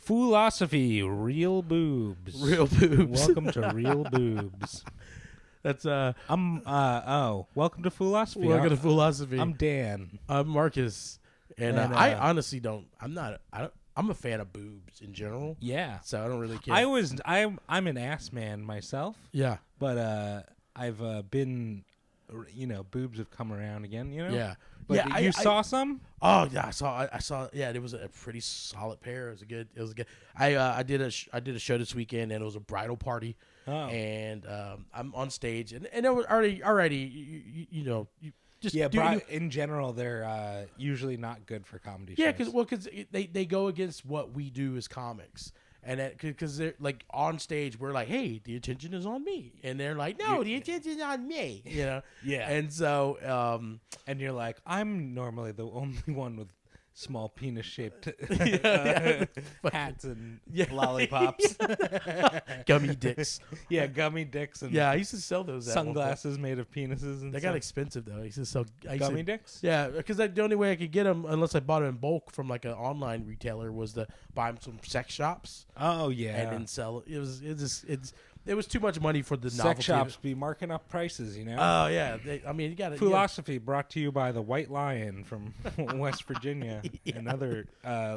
Foolosophy, real boobs. Real boobs. Welcome to Real Boobs. That's welcome to Foolosophy. welcome to Foolosophy. I'm Dan. I'm Marcus, and I honestly don't. I'm a fan of boobs in general. Yeah. So I don't really care. I'm an ass man myself. Yeah. But I've been, boobs have come around again. Yeah. But yeah. you saw some? Oh yeah, I saw. Yeah, it was a pretty solid pair. It was a good. I did a show this weekend, and it was a bridal party. Oh. And I'm on stage, and it was already in general, they're usually not good for comedy shows. Yeah, because they go against what we do as comics, and because they're like on stage, we're like, hey, the attention is on me, and they're like, no, the attention is on me, Yeah. And so, and you're like, I'm normally the only one with small penis shaped hats and lollipops, gummy dicks. Yeah, gummy dicks and I used to sell those. Sunglasses made of penises. And they got expensive though. I used to sell gummy dicks. Yeah, because the only way I could get them, unless I bought them in bulk from like an online retailer, was to buy them from sex shops. Oh yeah, and then sell it. It was too much money for the sex novelty. shops be marking up prices, Oh yeah, you got it. Foolosophy brought to you by the White Lion from West Virginia and other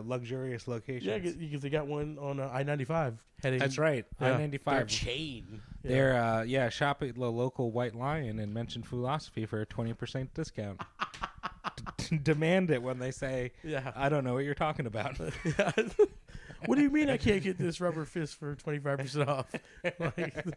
luxurious locations. Yeah, because they got one on I-95 heading. That's right, I-95. Their chain. They're shop at the local White Lion and mention Foolosophy for a 20% discount. Demand it when they say, I don't know what you're talking about. What do you mean I can't get this rubber fist for 25% off? Like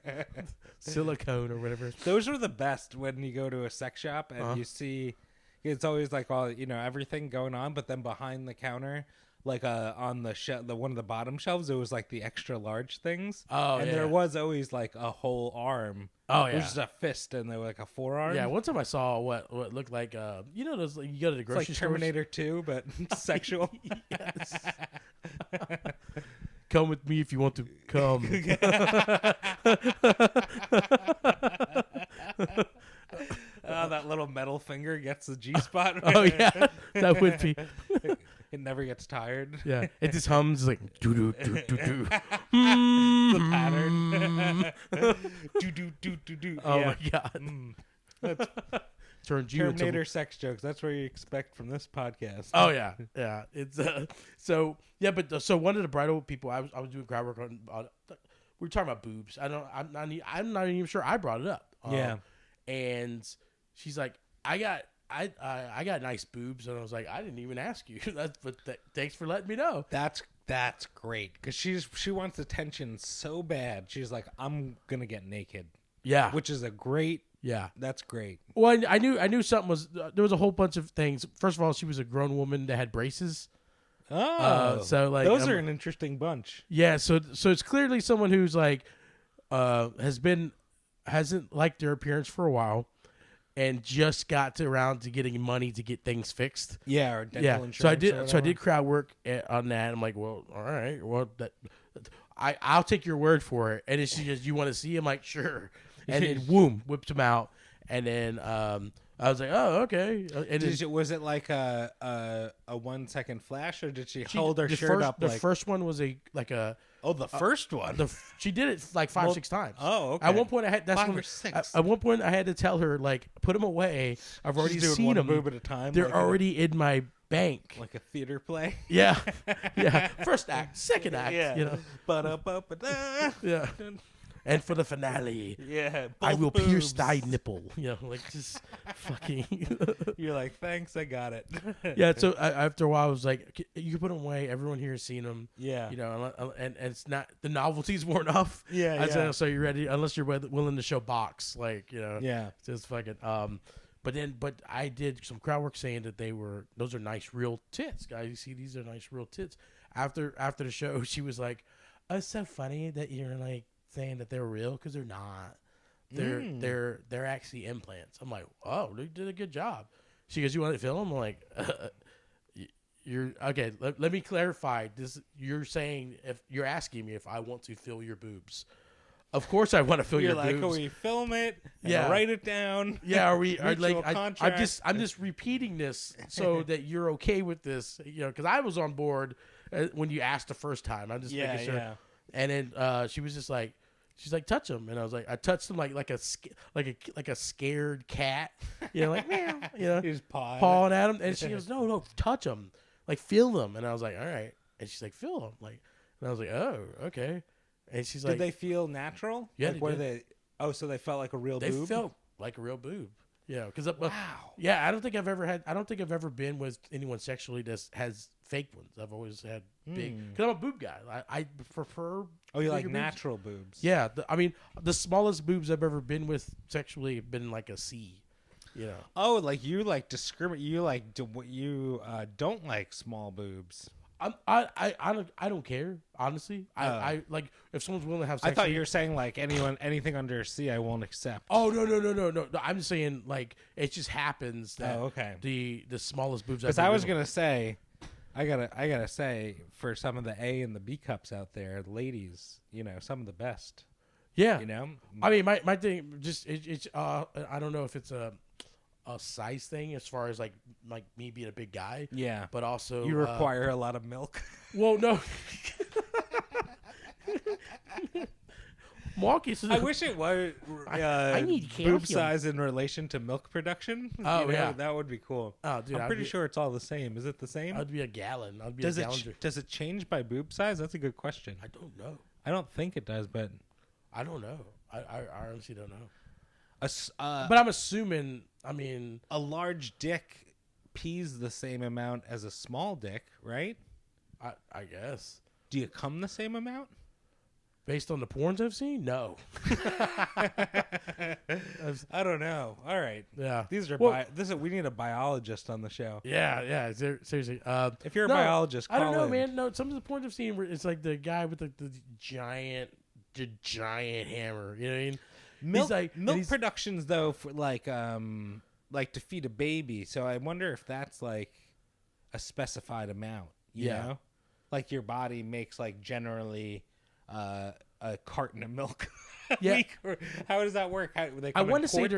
silicone or whatever. Those are the best when you go to a sex shop and you see, it's always like all everything going on, but then behind the counter, like on the one of the bottom shelves, it was like the extra large things. And there was always like a whole arm. Oh yeah, it was just a fist and there was like a forearm. Yeah, one time I saw what looked like those, like, you go to the grocery store. Terminator 2, but sexual. Yes. Come with me if you want to come. That little metal finger gets the G spot. Oh yeah, that would be. It never gets tired. Yeah, it just hums like doo doo doo doo doo. The pattern. Do do do do do. Oh my god. That's turned you Terminator sex jokes. That's what you expect from this podcast. Oh yeah, yeah. It's so one of the bridal people I was doing crowd work on. We were talking about boobs. I'm not even sure I brought it up. And she's like, I got nice boobs, and I was like, I didn't even ask you. Thanks for letting me know. That's great because she wants attention so bad. She's like, I'm gonna get naked. Yeah, which is a great. Yeah, that's great. Well, I knew something was there was a whole bunch of things. First of all, she was a grown woman that had braces. Oh, so like those are an interesting bunch. Yeah, so it's clearly someone who's like hasn't liked their appearance for a while, and just got around to getting money to get things fixed. Yeah, or dental insurance. So I did crowd work on that. I'm like, well, all right, well I'll take your word for it. And then she just, you want to see? I'm like, sure. And then boom, whipped him out. And then I was like, oh, okay. And was it like a 1 second flash, or did she hold her shirt up? The first one was the first one. She did it like 5 or 6 times. Oh, okay. At one point I had 5 or 6. At one point I had to tell her, like, put them away. I've already seen them. Boob at a time. They're already in my bank. Like a theater play. Yeah, yeah. First act, second act. Yeah. Yeah. And for the finale, I will pierce thy nipple. Like just fucking. You're like, thanks, I got it. Yeah. So after a while, I was like, you can put them away. Everyone here has seen them. Yeah. And it's not, the novelty's worn off. Yeah. I said, so you're ready, unless you're willing to show box, like Yeah. Just fucking. But I did some crowd work saying that those are nice real tits, guys. You see, these are nice real tits. After the show, she was like, oh, it's so funny that you're like saying that they're real, because they're not. They're actually implants. I'm like, oh, they did a good job. She goes, you want to film? I'm like, you're okay. Let me clarify this. You're saying, if you're asking me if I want to fill your boobs. Of course I want to fill your boobs. You're like, we film it and write it down. Yeah, I'm just repeating this so that you're okay with this, because I was on board when you asked the first time. I'm just making sure. Yeah. And then she was just like, she's like, touch him, and I was like, I touched him like a scared cat, like meow, He's pawing at him, and she goes, no, touch him, like feel them, and I was like, all right, and she's like, feel them, like, and I was like, oh, okay, and she's like, did they feel natural? Yeah, like, they? Oh, so they felt like a real they boob. felt like a real boob. Yeah, because wow. Yeah, I don't think I've ever been with anyone sexually that has fake ones. I've always had big, because I'm a boob guy. I prefer. Oh, you like boobs. natural boobs? Yeah, I mean, the smallest boobs I've ever been with sexually have been like a C. Oh, like you like discriminate. You like you don't like small boobs. I don't care, honestly. I like if someone's willing to have sex. I thought you were saying like anything under a C I won't accept. Oh no. I'm just saying like it just happens that okay. the smallest boobs. Because I was gonna say, I gotta say for some of the A and the B cups out there, ladies, some of the best. Yeah. I mean my thing just it's I don't know if it's a size thing as far as like me being a big guy. Yeah. But also you require a lot of milk. Well, no. I wish it was I need calcium. boob size in relation to milk production. Oh, yeah. That would be cool. Oh, dude, I'm pretty sure it's all the same. Is it the same? I'd be a gallon. Does it change by boob size? That's a good question. I don't know. I don't think it does, but I don't know. I honestly don't know. But I'm assuming. I mean, a large dick pees the same amount as a small dick, right? I guess. Do you come the same amount? Based on the porns I've seen, no. I don't know. All right. Yeah. These are we need a biologist on the show. Yeah. Seriously. If you're a biologist, call I don't know, in. man. No, some of the porns I've seen where it's like the guy with the giant hammer. You know what I mean? Milk productions though for like to feed a baby. So I wonder if that's like a specified amount. You know, like your body makes like generally a carton of milk. Yeah. Week, or how does that work? I want to say a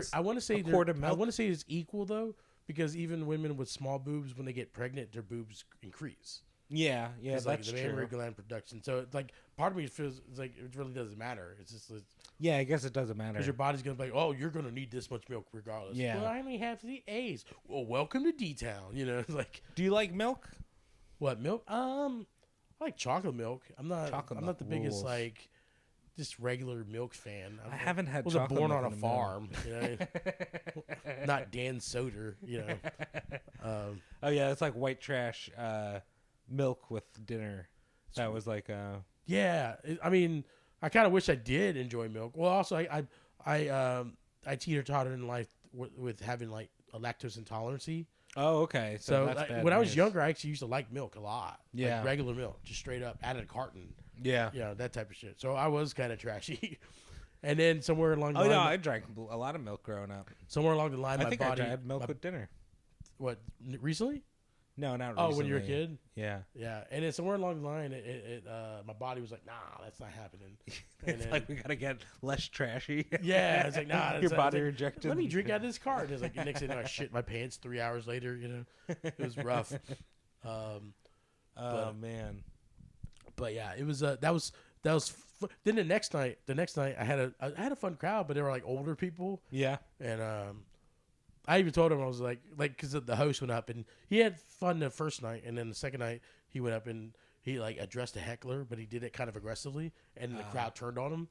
quart of milk? I want to say it's equal though, because even women with small boobs, when they get pregnant, their boobs increase. Yeah, that's like the true. mammary gland production. So it's like part of me feels like it really doesn't matter. It's just yeah, I guess it doesn't matter because your body's gonna be like, oh, you're gonna need this much milk regardless. Yeah. Well, I only have the A's. Well, welcome to D-town. Like. Do you like milk? What milk? I like chocolate milk. I'm not the biggest like just regular milk fan. I haven't had. Was chocolate born milk on a farm. Not Dan Soder. Oh yeah, it's like white trash. Milk with dinner. That was like yeah. I mean, I kind of wish I did enjoy milk. Well, also I teeter-tottered in life with having like a lactose intolerance. Oh, okay. So that's bad when I was news. younger, I actually used to like milk a lot. Yeah, like regular milk, just straight up out of a carton. Yeah, that type of shit. So I was kind of trashy. And then somewhere along the line, I drank a lot of milk growing up. Somewhere along the line, I had milk with dinner. What, recently? No, not recently. Oh, when you were a kid? Yeah. Yeah. And then somewhere along the line, my body was like, nah, that's not happening. It's like, we got to get less trashy. Yeah. It's like, nah. Your body rejected. Let me drink out of this cart. It's like, next thing I shit my pants 3 hours later, It was rough. Man. But yeah, it was, that was then the next night I had a fun crowd, but they were like older people. Yeah. And, I even told him, I was like, because the host went up and he had fun the first night, and then the second night he went up and he like addressed a heckler, but he did it kind of aggressively, and the crowd turned on him.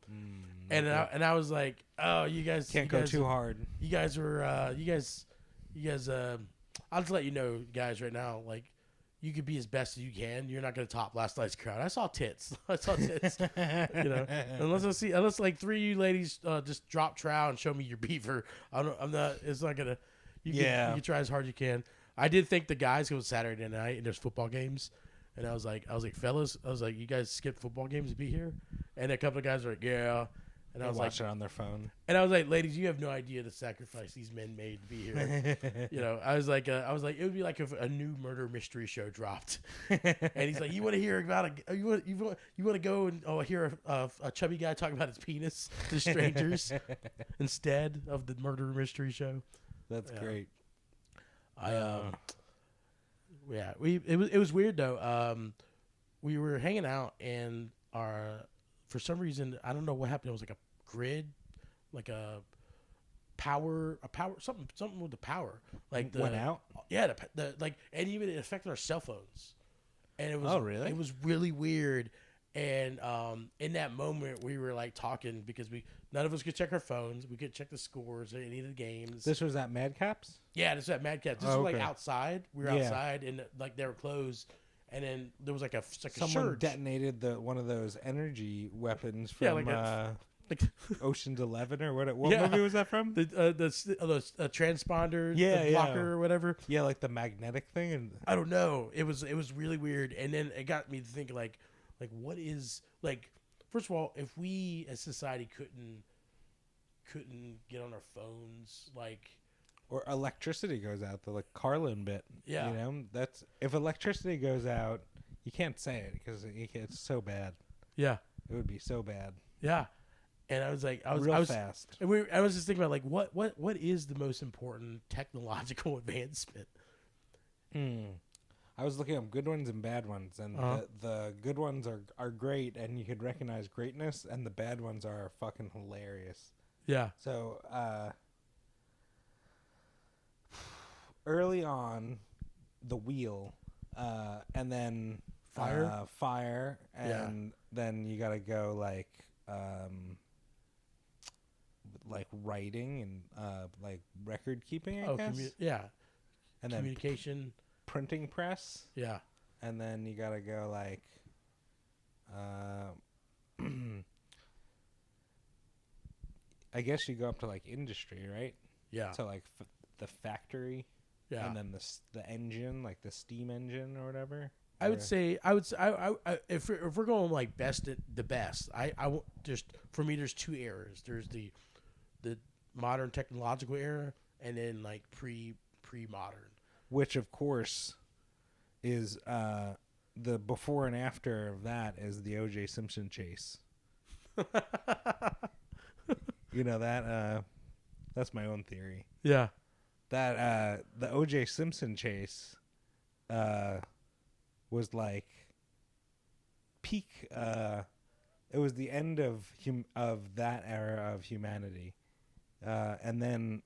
And I was like, oh, you guys can't go too hard. You guys were you guys. I'll just let you know, guys, right now, like, you could be as best as you can. You're not going to top last night's crowd. I saw tits. Unless like three of you ladies just drop trowel and show me your beaver. I'm not. It's not gonna. You can try as hard as you can. I did thank the guys. It was Saturday night and there's football games, and I was like, fellas, you guys skipped football games to be here, and a couple of guys were like, yeah. And I was watching it on their phone. And I was like, ladies, you have no idea the sacrifice these men made to be here. I was like, it would be like if a new murder mystery show dropped. And he's like, you want to hear about you want to go and hear a chubby guy talk about his penis to strangers instead of the murder mystery show. That's great. It was weird though. we were hanging out, and for some reason, I don't know what happened. It was like a grid, like a power, something with the power, like went out. Yeah, the like, and even it affected our cell phones, and it was really? It was really weird. And in that moment, we were like talking because none of us could check our phones. We could check the scores of any of the games. This was at Madcaps? Yeah, this was at Madcaps. This was like outside. We were outside, and like they were closed. And then there was like a someone surge. Detonated one of those energy weapons from like Ocean's 11 or what movie was that from? The transponder, the blocker or whatever. Yeah, like the magnetic thing. And I don't know. It was really weird. And then it got me to think like what is like. First of all, if we as society couldn't get on our phones, like. Or electricity goes out, the like Carlin bit. Yeah. You know, that's if electricity goes out, you can't say it because it's so bad. Yeah. It would be so bad. Yeah. And I was like, I was fast. And I was just thinking about like what is the most important technological advancement? I was looking up good ones and bad ones, and the good ones are great, and you could recognize greatness, and the bad ones are fucking hilarious. Yeah. So early on, the wheel, and then fire, and then you gotta go like writing and like record keeping. I guess. And communication. Then printing press. Yeah. And then you gotta go like I guess you go up to like industry, right? Yeah. So like the factory. Yeah. And then the engine, like the steam engine or whatever. I would say if we're going like the best, I just for me there's two eras. There's the modern technological era, and then like pre-modern, which of course is the before and after of that is the O.J. Simpson chase. You know that that's my own theory. Yeah. That the O.J. Simpson chase was like peak. It was the end of that era of humanity, and then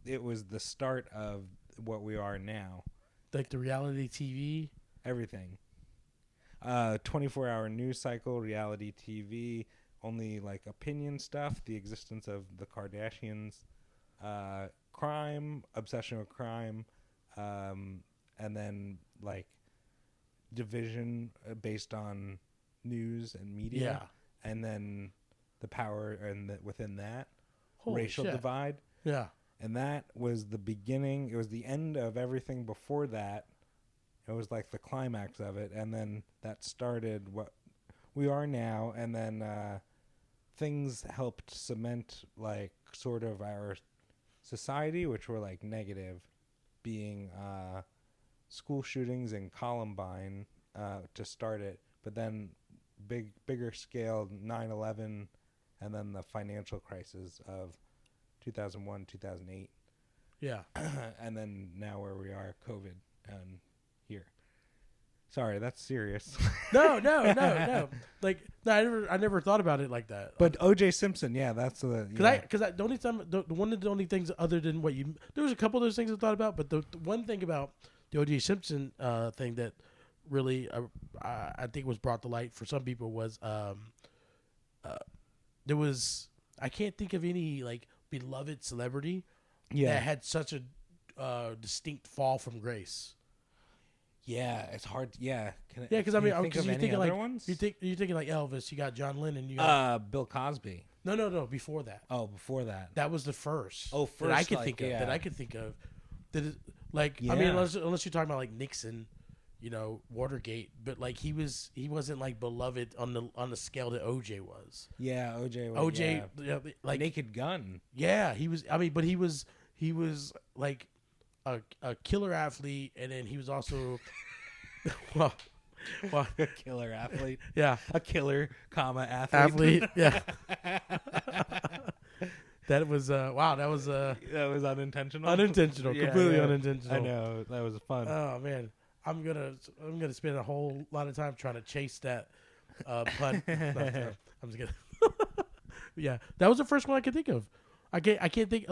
it was the start of what we are now. Like the reality TV, everything. 24-hour news cycle, reality TV, only like opinion stuff, the existence of the Kardashians, crime, obsession with crime, and then like division based on news and media, and then the power and within that racial divide. Yeah. And that was the beginning. It was the end of everything before that. It was like the climax of it. And then that started what we are now. And then things helped cement like sort of our society, which were like negative, being school shootings and Columbine to start it. But then bigger scale 9/11 and then the financial crisis of 2001, 2008. Yeah. And then now where we are, COVID, and here. Sorry, that's serious. No. Like, no, I never thought about it like that. But O.J. Simpson, yeah, that's the... Because the only time, one of the only things other than what you... There was a couple of those things I thought about, but the one thing about the O.J. Simpson thing that really, I think was brought to light for some people was there was... I can't think of any, like, beloved celebrity that had such a distinct fall from grace. Yeah, it's hard. Yeah, because I mean, because you're thinking like ones? You're thinking like Elvis. You got John Lennon. You got Bill Cosby. No. Before that. Oh, before that. That was the first. Oh, first that I could think of. That I could think of. That is, like I mean, unless you're talking about like Nixon, Watergate, but like he wasn't like beloved on the scale that OJ was. Yeah, OJ. Like Naked Gun. Yeah, he was. I mean, but he was like a killer athlete, and then he was also well, a killer athlete. Yeah, a killer, athlete. Yeah. That was wow. That was unintentional. Completely unintentional. I know that was fun. Oh man. I'm gonna spend a whole lot of time trying to chase that pun. No, I'm just gonna. Yeah, that was the first one I could think of. I can't think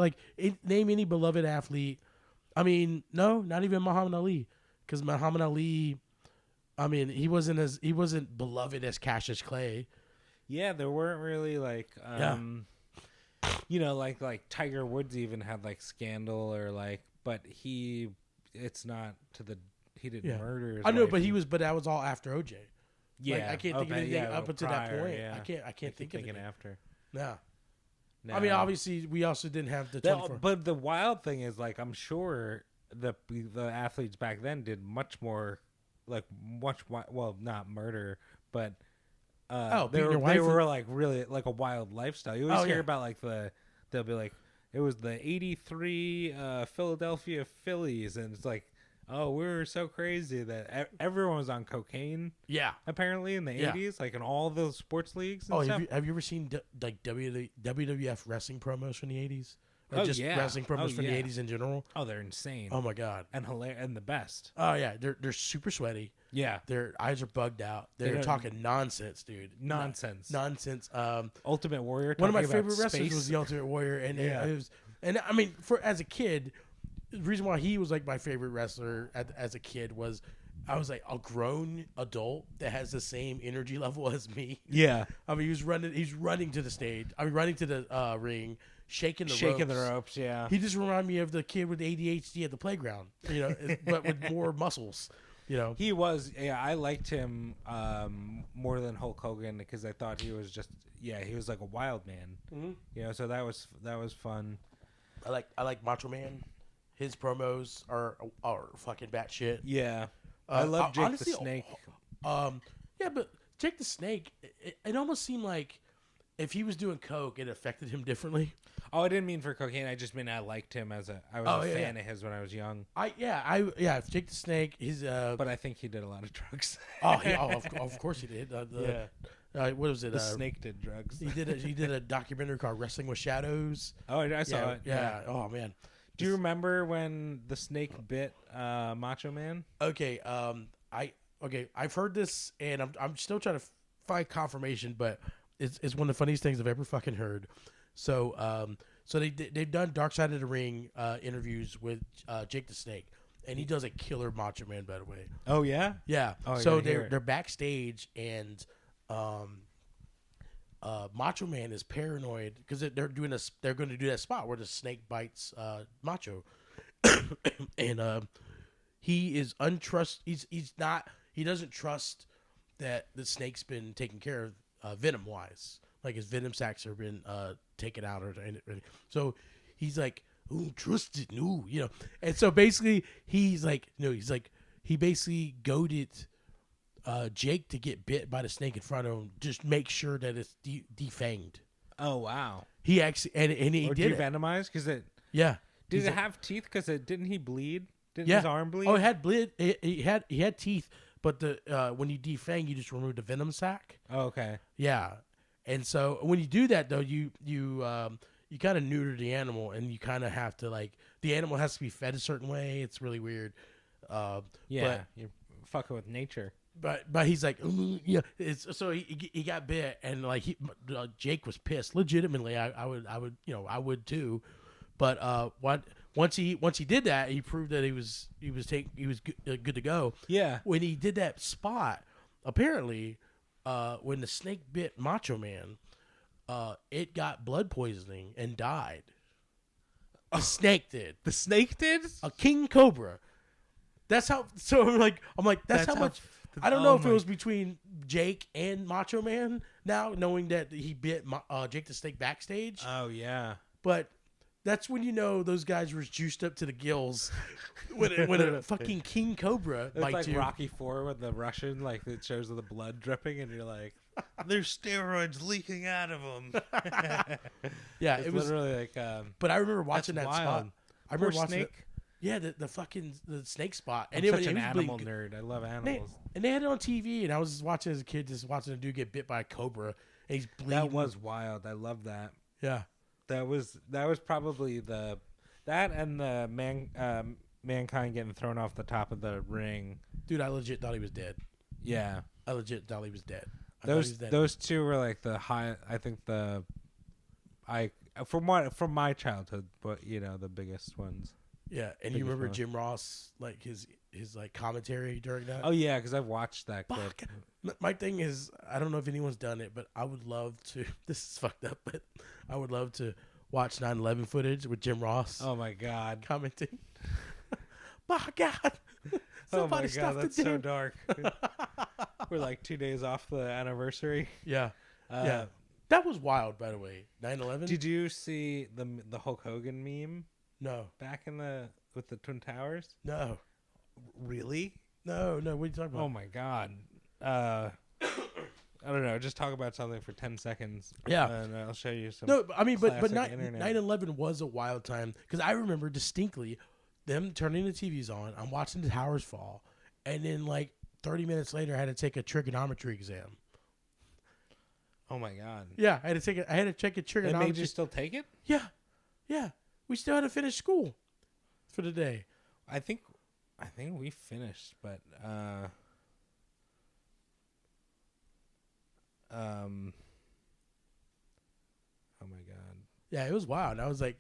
name any beloved athlete. I mean, no, not even Muhammad Ali, because Muhammad Ali, I mean, he wasn't beloved as Cassius Clay. Yeah, there weren't really like you know, like Tiger Woods even had like scandal or like, but it's not to the he didn't murder his I know, wife but that was all after OJ. Yeah, like, I can't think of anything up until that point. Yeah. I can't think of anything after. No. No. I mean, obviously, we also didn't have the 24. But the wild thing is, like, I'm sure the athletes back then did much more, like, well, not murder, but they were like really like a wild lifestyle. You always hear about like they'll be like, it was the '83 Philadelphia Phillies, and it's like, oh, we were so crazy that everyone was on cocaine. Yeah, apparently in the '80s, like in all those sports leagues. And stuff. Have you ever seen like WWF wrestling promos from the '80s, or wrestling promos from the '80s in general? Oh, they're insane. Oh my god, and hilarious and the best. Oh yeah, they're super sweaty. Yeah, their eyes are bugged out. They're talking nonsense, dude. Nonsense. Ultimate Warrior. One of my favorite wrestlers was the Ultimate Warrior, and it was, and I mean, as a kid. The reason why he was like my favorite wrestler as a kid was I was like a grown adult that has the same energy level as me. Yeah. I mean, he's running to the stage. I mean, running to the ring, shaking the ropes. Yeah. He just reminded me of the kid with ADHD at the playground, you know, but with more muscles. You know, he was. Yeah, I liked him more than Hulk Hogan because I thought he was just. Yeah, he was like a wild man. Mm-hmm. You know, so that was fun. I like Macho Man. His promos are fucking batshit. Yeah, I love Jake honestly, the Snake. Yeah, but Jake the Snake, it almost seemed like if he was doing coke, it affected him differently. Oh, I didn't mean for cocaine. I just mean I liked him I was a fan of his when I was young. Jake the Snake. But I think he did a lot of drugs. Of course he did. What was it? The Snake did drugs. He did a documentary called Wrestling with Shadows. Oh, I saw it. Yeah. Oh man. Do you remember when the snake bit Macho Man? Okay, I've heard this, and I'm still trying to find confirmation, but it's one of the funniest things I've ever fucking heard. So they've done Dark Side of the Ring interviews with Jake the Snake, and he does a killer Macho Man, by the way. Oh yeah, yeah. Oh, so they're backstage, and Macho Man is paranoid because they're going to do that spot where the snake bites Macho, and he is he doesn't trust that the snake's been taken care of venom wise, like his venom sacs have been taken out or anything. So he's like, "Oh, trust it, no," you know. And so basically he basically goaded Jake to get bit by the snake in front of him, just make sure that it's defanged. Oh wow! He actually and he or did devenomized because it. Yeah. Did it have teeth? Because didn't he bleed? Didn't his arm bleed? Oh, it had bleed. He had teeth, but when you defang, you just remove the venom sac. Oh, okay. Yeah, and so when you do that though, you kind of neuter the animal, and you kind of have to the animal has to be fed a certain way. It's really weird. But you're fucking with nature. But he's like, yeah. So he got bit, and Jake was pissed. Legitimately, I would too. But once he did that, he proved that he was good to go. Yeah. When he did that spot, apparently, when the snake bit Macho Man, it got blood poisoning and died. The snake did. The snake did? A king cobra. That's how. So I'm like, that's how much. I don't know if it was between Jake and Macho Man now, knowing that he bit Jake the Snake backstage. Oh, yeah. But that's when you know those guys were juiced up to the gills when a fucking king cobra bites like you. Rocky IV with the Russian, it shows the blood dripping, and you're like, there's steroids leaking out of them. Yeah, it was literally like. But I remember watching that spot. I remember watching snake. Yeah, the fucking snake spot. I'm such an animal nerd. I love animals. And they had it on TV, and I was just watching as a kid, watching a dude get bit by a cobra, and he's bleeding. That was wild. I love that. Yeah, that was probably that and the Mankind getting thrown off the top of the ring. Dude, I legit thought he was dead. Yeah. I legit thought he was dead. Those two were like the high. I think from my childhood, but the biggest ones. Yeah, and you remember Jim Ross, like his like commentary during that? Oh yeah, because I've watched that clip. My thing is, I don't know if anyone's done it, but I would love to. This is fucked up, but I would love to watch 9/11 footage with Jim Ross. Oh my god, commenting. My God, somebody stop that's so dark. We're like 2 days off the anniversary. Yeah, yeah, that was wild. By the way, 9/11. Did you see the Hulk Hogan meme? No. Back with the Twin Towers? No. Really? No. What are you talking about? Oh my god. I don't know. Just talk about something for 10 seconds. Yeah. And I'll show you some. No, I mean, but 9/11 was a wild time because I remember distinctly them turning the TVs on. I'm watching the towers fall, and then like 30 minutes later, I had to take a trigonometry exam. Oh my god. Yeah, I had to check a trigonometry. They made you still take it? Yeah. We still had to finish school for the day. I think we finished, but oh my god. Yeah, it was wild. I was like,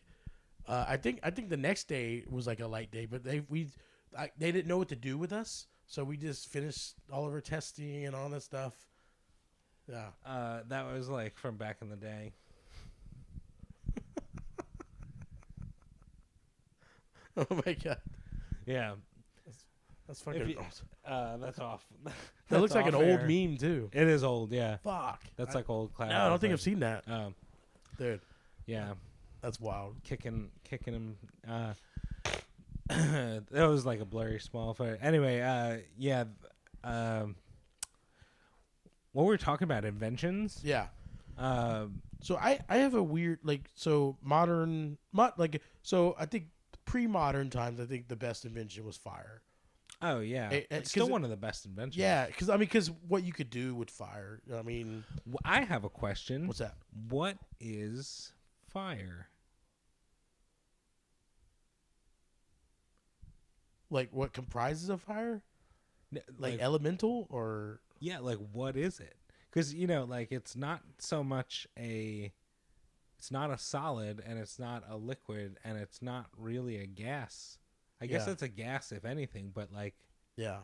I think the next day was like a light day, but they didn't know what to do with us, so we just finished all of our testing and all that stuff. Yeah. That was like from back in the day. Oh my god. Yeah. That's fucking awesome. That's off. That looks like an old meme too. It is old, yeah. Fuck. That's like old class. No, I don't think I've seen that. Dude. Yeah. That's wild. Kicking him. That was like a blurry small photo. Anyway, yeah. What were we talking about? Inventions? Yeah. So I have a weird I think pre-modern times, I think the best invention was fire. Oh yeah, it's still one of the best inventions. Yeah, because what you could do with fire. I mean, I have a question. What's that? What is fire? Like what comprises of fire? Like elemental or yeah, like what is it? Because like it's not so much it's not a solid, and it's not a liquid, and it's not really a gas. I guess it's a gas, if anything, but like, yeah,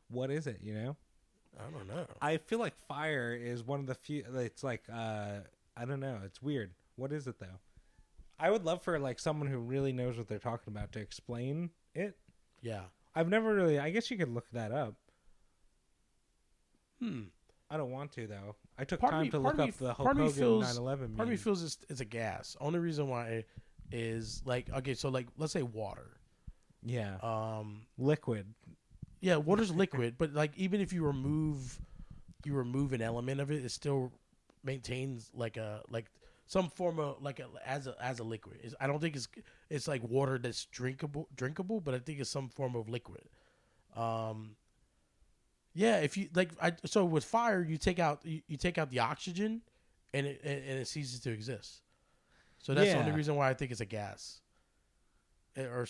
what is it? I don't know. I feel like fire is one of the few. It's like I don't know. It's weird. What is it though? I would love for like someone who really knows what they're talking about to explain it. Yeah, I've never really. I guess you could look that up. I don't want to though. I took time to look up the Hulk Hogan 9/11 meme. Part of me feels it's a gas. Only reason why is like, okay, so like let's say water. Yeah. Liquid. Yeah, water's liquid, but like even if you remove an element of it, it still maintains like some form of as a liquid. I don't think it's like water that's drinkable, but I think it's some form of liquid. Yeah, if you so with fire, you take out the oxygen, and it ceases to exist. So that's the only reason why I think it's a gas. Now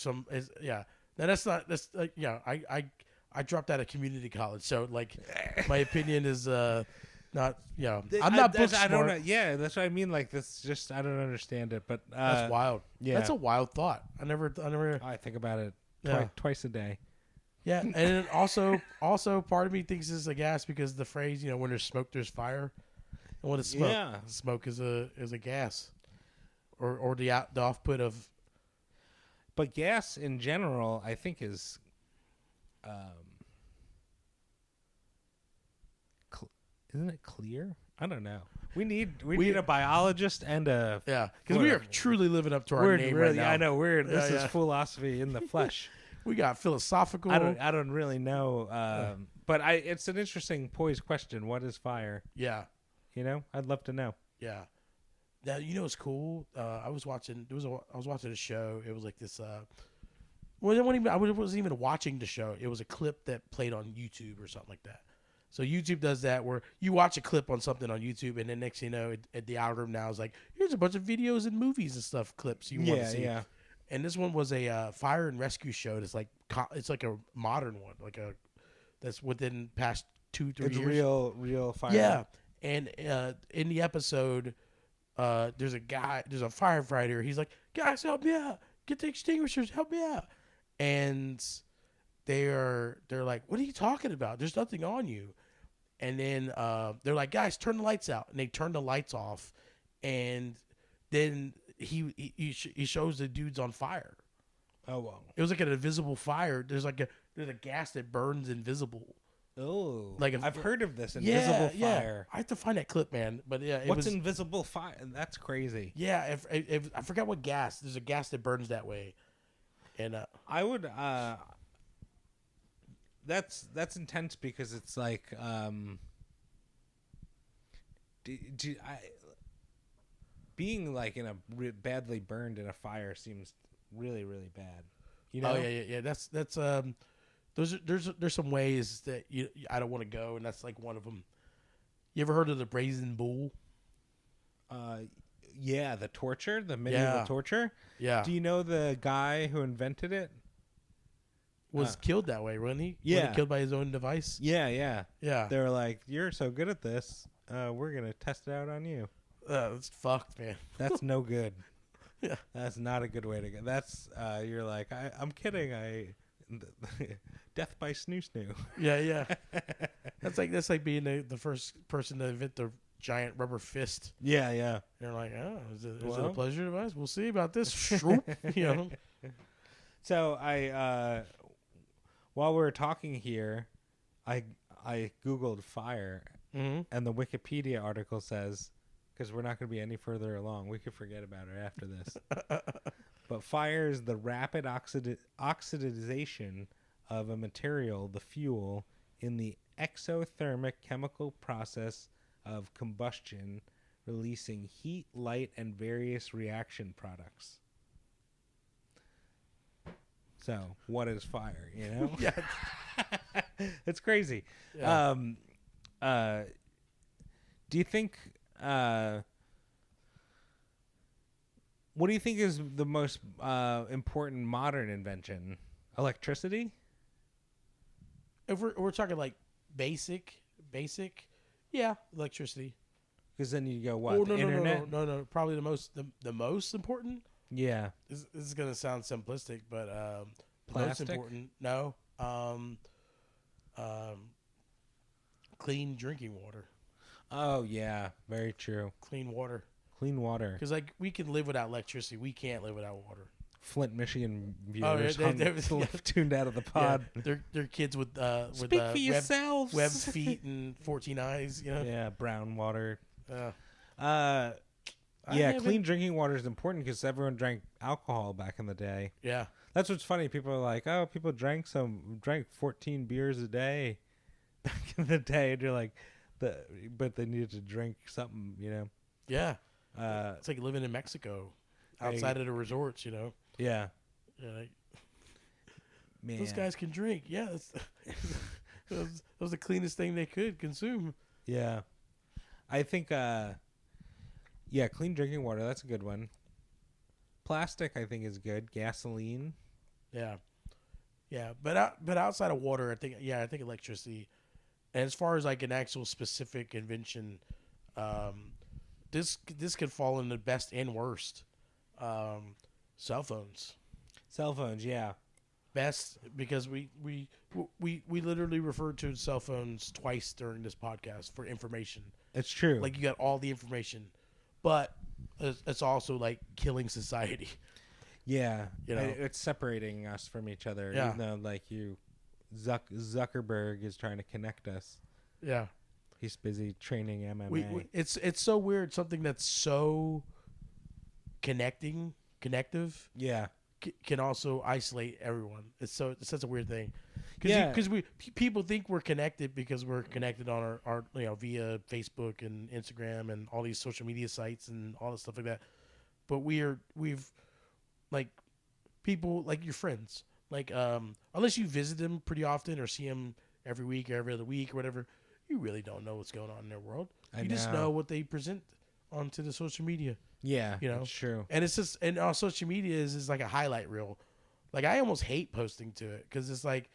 I dropped out of community college, so like my opinion is not I'm not book smart. I don't know. Yeah, that's what I mean. Like this, just I don't understand it, but that's wild. Yeah, that's a wild thought. I think about it twice a day. Yeah, and then also part of me thinks it's a gas because the phrase, when there's smoke, there's fire, and when it's smoke, smoke is a gas, or the output of. But gas in general, I think is, isn't it clear? I don't know. We need a biologist and a because we are truly living up to our name right now. I know this is Foolosophy in the flesh. We got philosophical. I don't really know, but it's an interesting poised question. What is fire? Yeah, I'd love to know. Yeah. Now it's cool. I was watching a show. It was like this. I wasn't even watching the show. It was a clip that played on YouTube or something like that. So YouTube does that where you watch a clip on something on YouTube, and then next thing you know, the algorithm now is like, here's a bunch of videos and movies and stuff, clips you want to see. Yeah. And this one was a fire and rescue show. That's like it's like a modern one, that's within past 2-3 It's years. real fire. Yeah, and in the episode, there's a firefighter. He's like, guys, help me out! Get the extinguishers, help me out! And they're like, what are you talking about? There's nothing on you. And then they're like, guys, turn the lights out. And they turn the lights off. And then he shows the dude's on fire. Oh, wow. It was like an invisible fire. There's a gas that burns invisible. Oh, Like I've heard of this invisible fire. I have to find that clip, man. But yeah, What's invisible fire? That's crazy. Yeah, if I forgot what gas. There's a gas that burns that way. And I would. That's intense because it's like being like in a badly burned in a fire seems really, really bad. You know? Oh yeah. That's there's some ways that I don't want to go, and that's like one of them. You ever heard of the brazen bull? Yeah, the torture, the medieval torture. Yeah. Do you know the guy who invented it? Was killed that way, wasn't he? Yeah. Wasn't he killed by his own device? Yeah. Yeah. They were like, "You're so good at this. We're gonna test it out on you." It's fucked, man. That's no good. Yeah. That's not a good way to go. That's you're like, I'm kidding. Death by snoo. Yeah. That's like being the first person to invent the giant rubber fist. Yeah. They're like, oh, is it a pleasure device? We'll see about this. You know. So while we were talking here, I Googled fire, and the Wikipedia article says, because we're not going to be any further along, we could forget about it after this. But fire is the rapid oxidization of a material, the fuel, in the exothermic chemical process of combustion, releasing heat, light, and various reaction products. So, what is fire, you know? Yeah. It's crazy. Yeah. Do you think... what do you think is the most important modern invention? Electricity? If we're talking like basic, yeah, electricity. Because then you go what? Oh, The internet? No. Probably the most important. Yeah. This is gonna sound simplistic, but Plastic? most important. No. Clean drinking water. Oh yeah, very true. Clean water. Clean water. Because like we can live without electricity, we can't live without water. Flint, Michigan Oh, viewers tuned out of the pod. Yeah, they're kids with Speak for yourselves. webbed feet and 14 eyes. You know. Yeah, brown water. Yeah, clean drinking water is important because everyone drank alcohol back in the day. Yeah. That's what's funny. People are like, "Oh, people drank 14 beers a day back in the day," and you're like, but they needed to drink something, you know. Yeah. It's like living in Mexico, outside of the resorts, you know. Yeah. Yeah. Like, Man. those guys can drink. Yeah. That was the cleanest thing they could consume. Yeah. I think, clean drinking water, that's a good one. Plastic, I think, is good. Gasoline. Yeah. Yeah. But outside of water, I think electricity. And as far as like an actual specific invention, this could fall in the best and worst. Cell phones. Cell phones, yeah. Best because we literally referred to cell phones twice during this podcast for information. It's true. Like you got all the information, but it's also like killing society. Yeah, you know, it's separating us from each other. Yeah. Even though, like Zuckerberg is trying to connect us. Yeah, he's busy training MMA. It's so weird. Something that's so connective. Yeah. Can also isolate everyone. It's such a weird thing. Because people think we're connected because we're connected on our via Facebook and Instagram and all these social media sites and all this stuff like that. But we've like people like your friends. Like unless you visit them pretty often or see them every week or every other week or whatever, you really don't know what's going on in their world. You just know what they present onto the social media. Yeah, You know, that's true. And it's just, and on social media is like a highlight reel. Like I almost hate posting to it because it's like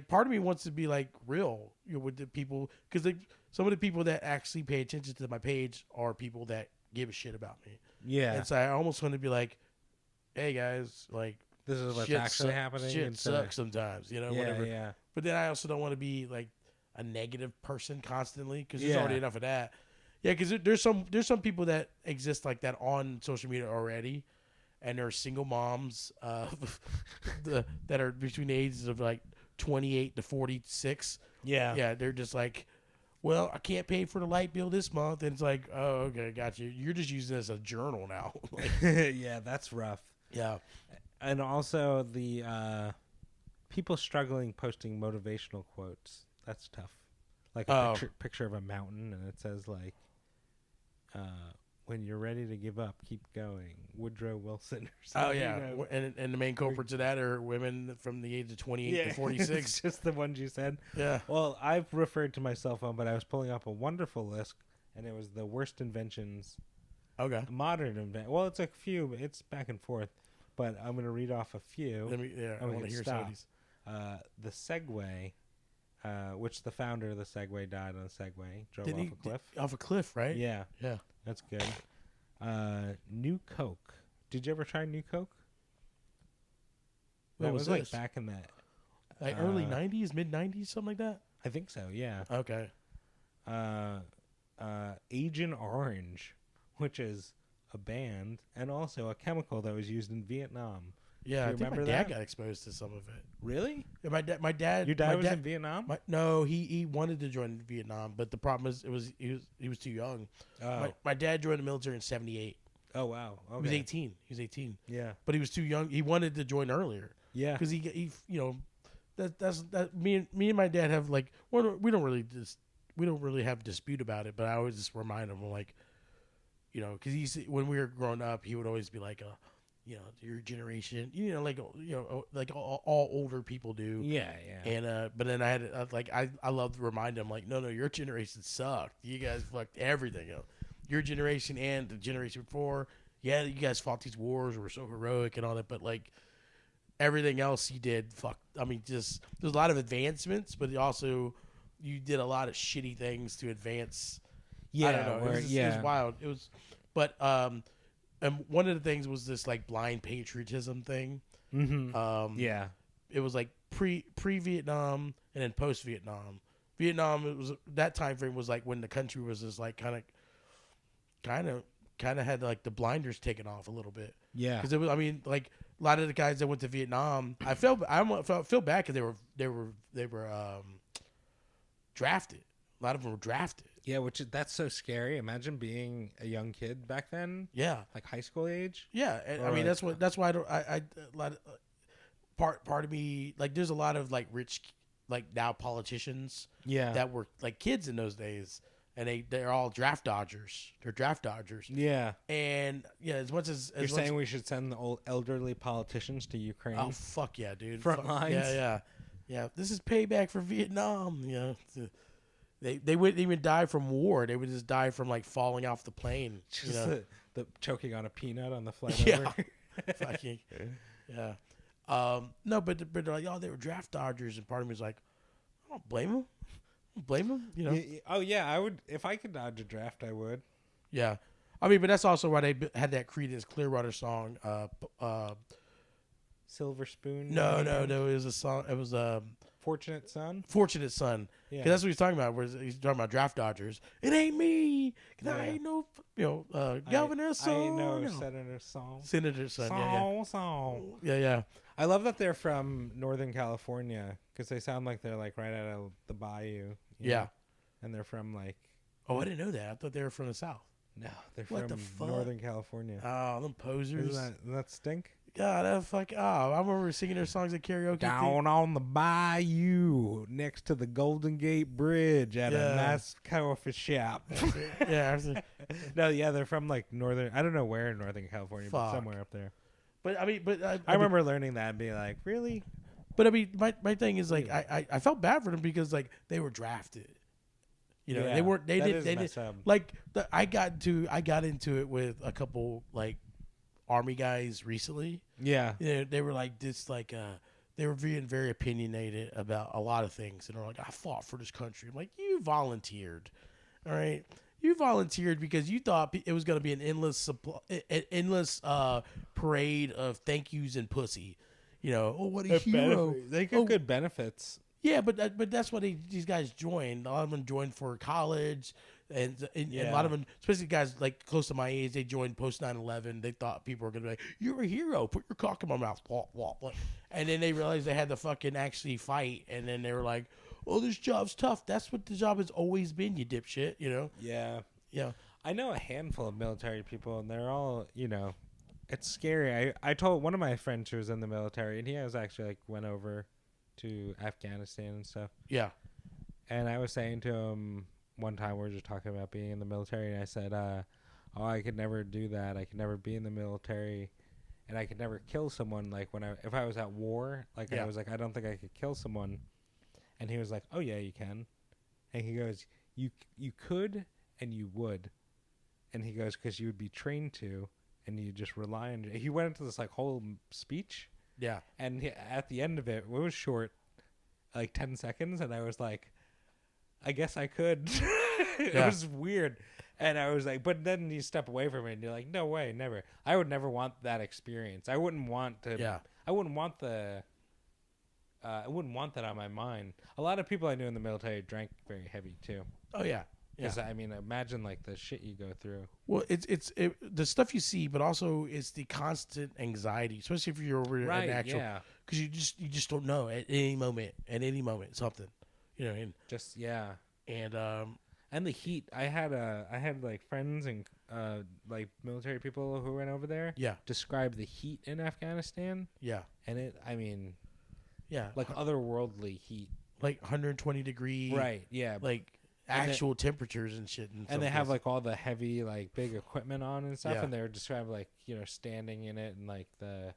part of me wants to be like real, you know, with the people, because like some of the people that actually pay attention to my page are people that give a shit about me. Yeah, And so I almost want to be like, hey guys, like this is what's actually happening. Shit sucks sometimes, you know, yeah, whatever. Yeah. But then I also don't want to be like a negative person constantly because there's already enough of that. Yeah, because there's some people that exist like that on social media already, and they're single moms that are between the ages of like 28 to 46. Yeah, they're just like, well, I can't pay for the light bill this month, and it's like, oh, okay, got you. You're just using it as a journal now. Like, yeah, that's rough. Yeah, and also the people struggling posting motivational quotes. That's tough. Like a picture of a mountain, and it says like, when you're ready to give up, keep going. Woodrow Wilson or something. Oh, yeah. You know? And the main culprits of that are women from the age of 28 to 46. It's just the ones you said. Yeah. Well, I've referred to my cell phone, but I was pulling up a wonderful list, and it was the worst inventions. Okay. Modern invention. Well, it's a few. It's back and forth, but I'm going to read off a few. I want to hear some of these. The Segway, which the founder of the Segway died on a Segway. Drove off a cliff. Off a cliff, right? Yeah. Yeah. That's good. New Coke. Did you ever try New Coke? That was like back in that like early 90s, mid 90s, something like that. I think so. Yeah. Okay. Agent Orange, which is a band and also a chemical that was used in Vietnam. Yeah, I think my dad got exposed to some of it. Really? Yeah, my dad. Your dad was in Vietnam? No, he wanted to join Vietnam, but the problem is he was too young. Oh. My dad joined the military in '78. Oh wow. Okay. He was 18. He was 18. Yeah. But he was too young. He wanted to join earlier. Yeah. Because he you know, that's me and my dad have like we don't really have a dispute about it, but I always just remind him like, you know, because when we were growing up, he would always be like you know, your generation, you know, like all older people do. Yeah. And but then I love to remind them like, no, your generation sucked. You guys fucked everything up. Your generation and the generation before, yeah, you guys fought these wars, were so heroic and all that, but like everything else you did, I mean, just there's a lot of advancements, but also you did a lot of shitty things to advance. Yeah, I don't know. It was wild. It was, but and one of the things was this like blind patriotism thing. Mm-hmm. Yeah, it was like pre-Vietnam and then post-Vietnam. Vietnam, it was that time frame was like when the country was just like kind of had like the blinders taken off a little bit. Yeah, because it was. I mean, like a lot of the guys that went to Vietnam, I feel bad because they were drafted. A lot of them were drafted. Yeah, that's so scary. Imagine being a young kid back then. Yeah, like high school age. Yeah, I mean that's why I don't. A lot of, part of me like there's a lot of like rich like now politicians. Yeah, that were like kids in those days, and they're all draft dodgers. They're draft dodgers. Yeah, and yeah, as much as you're saying, we should send the old elderly politicians to Ukraine. Oh fuck yeah, dude! Front lines. Yeah. This is payback for Vietnam. You know. They wouldn't even die from war. They would just die from like falling off the plane. Just you know? the choking on a peanut on the flight over. Fucking, yeah. No, but they're like, oh, they were draft dodgers, and part of me was like, I don't blame them. You know. Oh yeah, I would if I could dodge a draft, I would. Yeah, I mean, but that's also why they had that Creedence Clearwater song. Silver Spoon. No. It was a song. It was Fortunate Son? Fortunate Son. Yeah. Because that's what he's talking about. Where he's talking about draft dodgers. It ain't me. Because I ain't no, governor's son. I ain't no senator's son. Senator's son. Song. Yeah. I love that they're from Northern California because they sound like they're like right out of the bayou. You know? And they're from like... Oh, I didn't know that. I thought they were from the South. No, they're from Northern California. Oh, them posers. Doesn't that stink? God, I remember singing their songs at karaoke. Down on the bayou, next to the Golden Gate Bridge at a nice coffee shop. They're from like northern. I don't know where in Northern California, but somewhere up there. But I mean, I remember learning that and being like, really? But I mean, my thing is like, I felt bad for them because like they were drafted. You know, Yeah, they weren't. They that did. is They did messed up. like. I got into it with a couple like Army guys recently. Yeah. You know, they were like this, like they were being very opinionated about a lot of things, and they're like, "I fought for this country." I'm like, "You volunteered, all right? You volunteered because you thought it was going to be an endless parade of thank yous and pussy." You know, oh, what a hero! They get good benefits. Yeah, but that's what these guys joined. A lot of them joined for college, and a lot of them, especially guys like close to my age, they joined post 9/11. They thought people were gonna be like, "You're a hero. Put your cock in my mouth." Blah, blah, blah. And then they realized they had to fucking actually fight, and then they were like, "Oh, this job's tough." That's what the job has always been, you dipshit. You know? Yeah. Yeah. I know a handful of military people, and they're all, it's scary. I told one of my friends who was in the military, and he was actually like went over to Afghanistan and stuff. Yeah. And I was saying to him one time, we were just talking about being in the military, and I said, "Oh, I could never do that. I could never be in the military, and I could never kill someone. Like if I was at war, like I was like, I don't think I could kill someone." And he was like, "Oh yeah, you can." And he goes, "You could, and you would." And he goes, "Because you would be trained to, and you just rely on." He went into this like whole speech. Yeah. And at the end of it, it was short, like 10 seconds, and I was like, I guess I could. It was weird. And I was like, but then you step away from it, and you're like, no way, never. I would never want that experience. I wouldn't want to. Yeah. I wouldn't want I wouldn't want that on my mind. A lot of people I knew in the military drank very heavy too. Oh yeah. Yeah. I mean, imagine like the shit you go through. Well, it's the stuff you see, but also it's the constant anxiety, especially if you're over an actual. Yeah. Because you just don't know at any moment something, and Just and the heat. I had like friends and like military people who went over there. Yeah. Describe the heat in Afghanistan. Yeah. And like otherworldly heat, like 120 degree. right? Yeah, like actual temperatures and shit. And they have like all the heavy like big equipment on and stuff, Yeah. and they were describing like standing in it and like and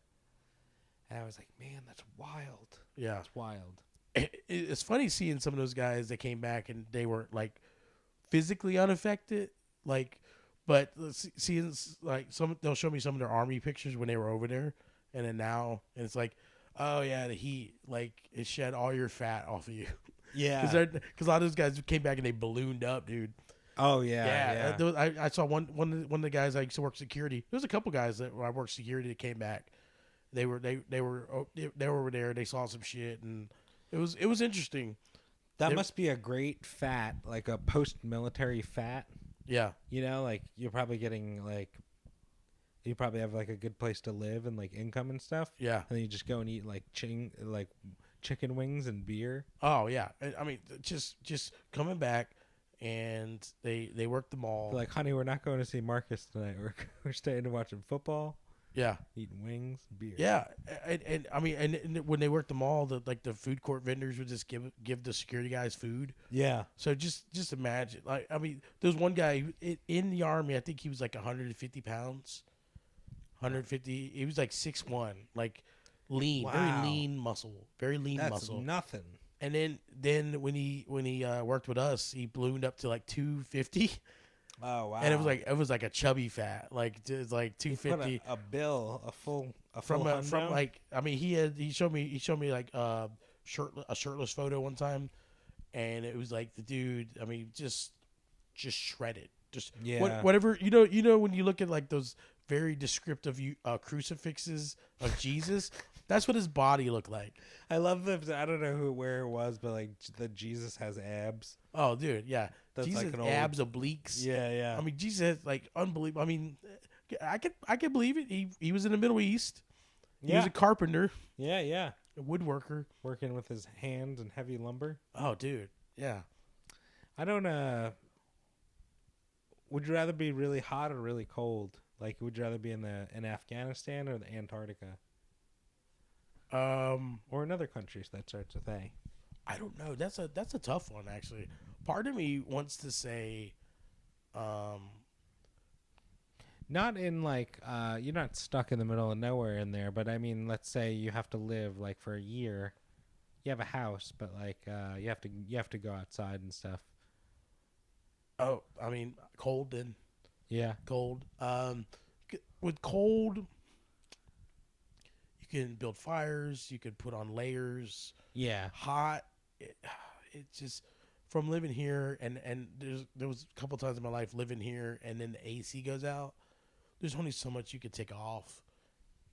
I was like, man, that's wild. Yeah, it's wild. It's funny seeing some of those guys that came back and they weren't like physically unaffected, like, but seeing like they'll show me some of their army pictures when they were over there, and then now, and it's like, oh yeah, the heat, like it shed all your fat off of you. Yeah, because a lot of those guys came back and they ballooned up, dude. Oh yeah. I saw one of the guys I used to work security. There was a couple guys that I worked security that came back. They were over there. They saw some shit, and it was interesting. That must be a great fat, like a post-military fat. Yeah, like you're probably getting like, you probably have like a good place to live and like income and stuff. Yeah, and then you just go and eat like chicken wings and beer. Oh yeah, I mean just coming back, and they worked the mall. They're like, honey, we're not going to see Marcus tonight. We're staying and watching football. Yeah, eating wings, beer. Yeah, and I mean, and when they worked the mall, the food court vendors would just give the security guys food. Yeah. So just imagine, like, I mean, there was one guy in the army. I think he was like 150 pounds. 150. He was like 6'1", like lean, wow. very lean muscle, very lean muscle. That's nothing. And then when he worked with us, he ballooned up to like 250. Oh wow! And it was like a chubby fat, like it's like 250. A bill, a full from like, I mean, he showed me like a shirtless photo one time, and it was like the dude, I mean, just shredded, just whatever, you know when you look at like those very descriptive crucifixes of Jesus. That's what his body looked like. I love I don't know where it was, but like the Jesus has abs. Oh, dude, yeah. That's Jesus like abs, obliques. Yeah, yeah. I mean, Jesus has like unbelievable. I mean, I could believe it. He was in the Middle East. He was a carpenter. Yeah, yeah. A woodworker. Working with his hands and heavy lumber. Oh, dude. Yeah. I don't would you rather be really hot or really cold? Like, would you rather be in Afghanistan or the Antarctica? Or in other countries that starts with A. I don't know. That's a tough one, actually. Part of me wants to say, not in like you're not stuck in the middle of nowhere in there, but I mean, let's say you have to live like for a year. You have a house, but like you have to go outside and stuff. Oh, I mean, cold then. Yeah. Cold. With cold, you can build fires. You can put on layers. Yeah. Hot. It, it's just from living here, and there was a couple times in my life living here, and then the AC goes out. There's only so much you could take off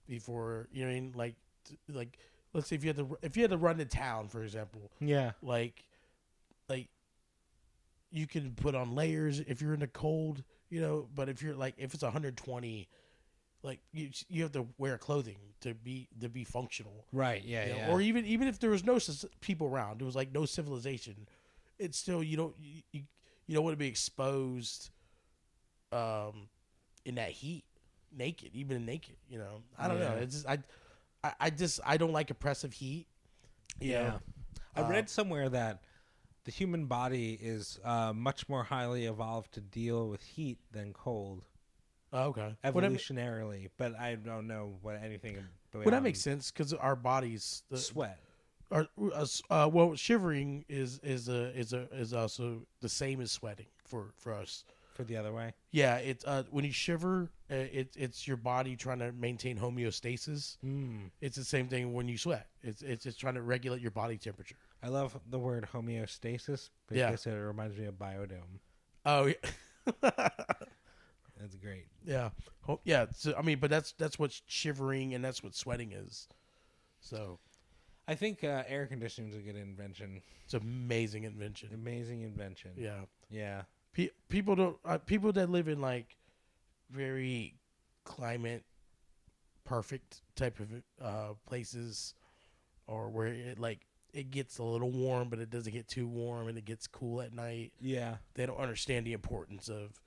before, you know what I mean. Like let's say if you had to run to town, for example, Yeah. like you can put on layers if you're in the cold, but if you're like if it's 120, like you have to wear clothing to be functional. Right. Yeah. Yeah. Or even if there was no people around, there was like no civilization, it's still you don't want to be exposed in that heat naked, even naked, I don't know. It's just I don't like oppressive heat. Yeah. I read somewhere that the human body is much more highly evolved to deal with heat than cold. Oh, okay. Evolutionarily, but I don't know anything about. Well, that makes sense because our bodies sweat. Well, shivering is also the same as sweating for us. For the other way. Yeah, it's when you shiver, it's your body trying to maintain homeostasis. It's the same thing when you sweat. It's just trying to regulate your body temperature. I love the word homeostasis because it reminds me of biodome. Oh yeah. That's great. Yeah. Yeah. So, I mean, but that's what shivering and that's what sweating is. So, I think air conditioning is a good invention. It's an amazing invention. Amazing invention. Yeah. Yeah. People don't. People that live in like very climate perfect type of places, or where it gets a little warm, but it doesn't get too warm, and it gets cool at night. Yeah. They don't understand the importance of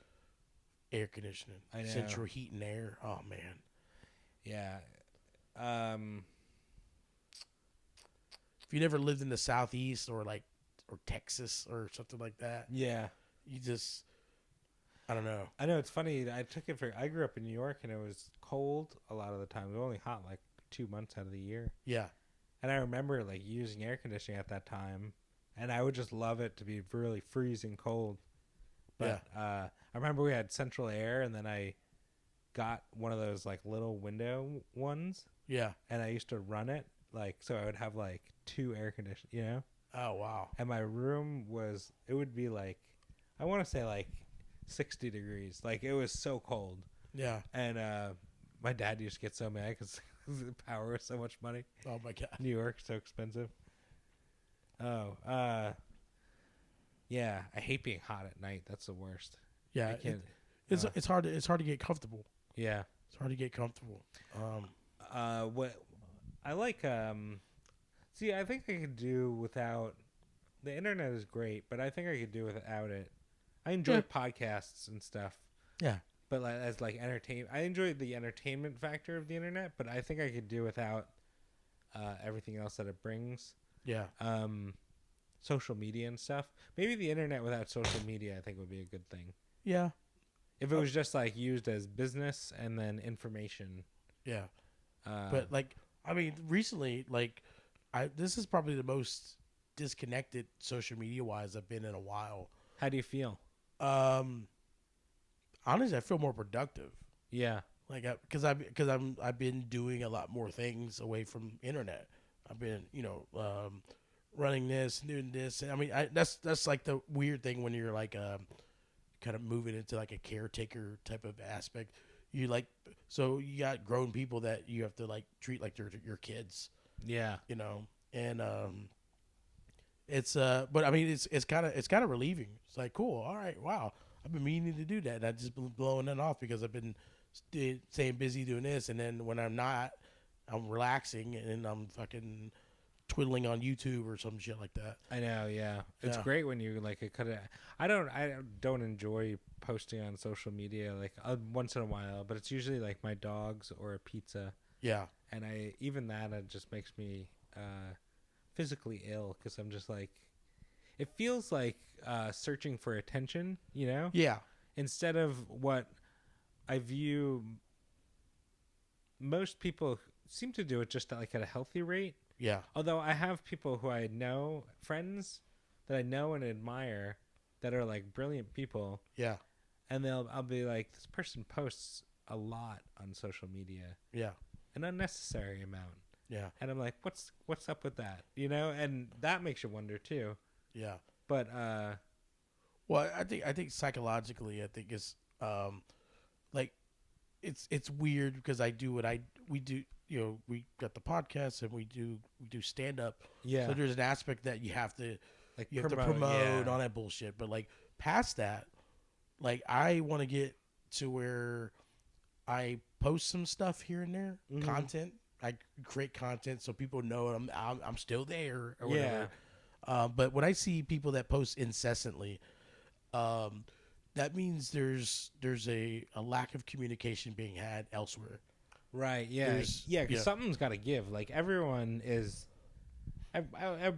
air conditioning, I know. central heat and air. Oh man. Yeah. If you never lived in the Southeast or Texas or something like that, yeah, you just I don't know. I know it's funny. I grew up in New York and it was cold a lot of the time. It was only hot like 2 months out of the year. Yeah. And I remember like using air conditioning at that time, and I would just love it to be really freezing cold. But I remember we had central air, and then I got one of those like little window ones. Yeah. And I used to run it so I would have like 2 air conditioners, Oh wow. And my room would be like, I want to say like 60 degrees. Like it was so cold. Yeah. And my dad used to get so mad because the power was so much money. Oh my god. New York's so expensive. Oh, yeah. I hate being hot at night. That's the worst. Yeah. It's hard to get comfortable. Yeah. It's hard to get comfortable. What I like. See, I think I could do without. The internet is great, but I think I could do without it. I enjoy podcasts and stuff. Yeah. But as entertainment, I enjoy the entertainment factor of the internet, but I think I could do without everything else that it brings. Yeah. Social media and stuff. Maybe the internet without social media, I think, would be a good thing. Yeah. If it was just used as business and then information. Yeah. But recently, this is probably the most disconnected social media wise I've been in a while. How do you feel? Honestly, I feel more productive. Yeah. I've been doing a lot more things away from internet. I've been, running this, doing this. I mean, that's like the weird thing when you're kind of moving into like a caretaker type of aspect. So you got grown people that you have to treat like they're your kids. Yeah. And it's but I mean it's kind of relieving. It's like, cool, all right, wow, I've been meaning to do that, and I've just been blowing it off because I've been staying busy doing this, and then when I'm not, I'm relaxing and I'm fucking twiddling on YouTube or some shit like that. I know, yeah. It's great when you it could have. I don't enjoy posting on social media once in a while, but it's usually my dogs or a pizza. Yeah. And it just makes me physically ill because I'm just it feels like searching for attention, Yeah. Instead of what I view most people seem to do it just at a healthy rate. Yeah. Although I have people who I know, friends that I know and admire, that are like brilliant people. Yeah. And I'll be like, this person posts a lot on social media. Yeah. An unnecessary amount. Yeah. And I'm like, what's up with that? You know, and that makes you wonder too. Yeah. But well, I think psychologically, I think it's like it's weird because we do, you know, we got the podcast and we do stand up. yeah. So there's an aspect that you have to Like have to promote all that bullshit. But like past that, like I want to get to where I post some stuff here and there, content. I create content so people know I'm still there or whatever. But when I see people that post incessantly, that means there's a lack of communication being had elsewhere. Right. Yeah. Because something's got to give. Like everyone is.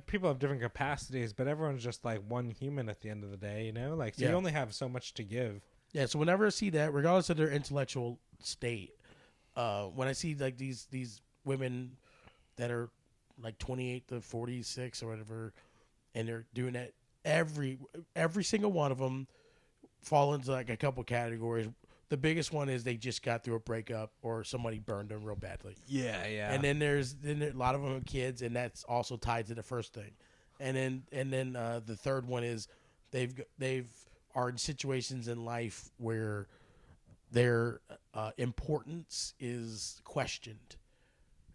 People have different capacities, but everyone's just like one human at the end of the day, you know? Like, so you only have so much to give. Yeah, so whenever I see that, regardless of their intellectual state, when I see like these women that are like 28 to 46 or whatever, and they're doing that, every single one of them fall into like a couple categories. The biggest one is they just got through a breakup or somebody burned them real badly. Yeah, yeah. And then there's a lot of them have kids, and that's also tied to the first thing. And then the third one is they've are in situations in life where their importance is questioned.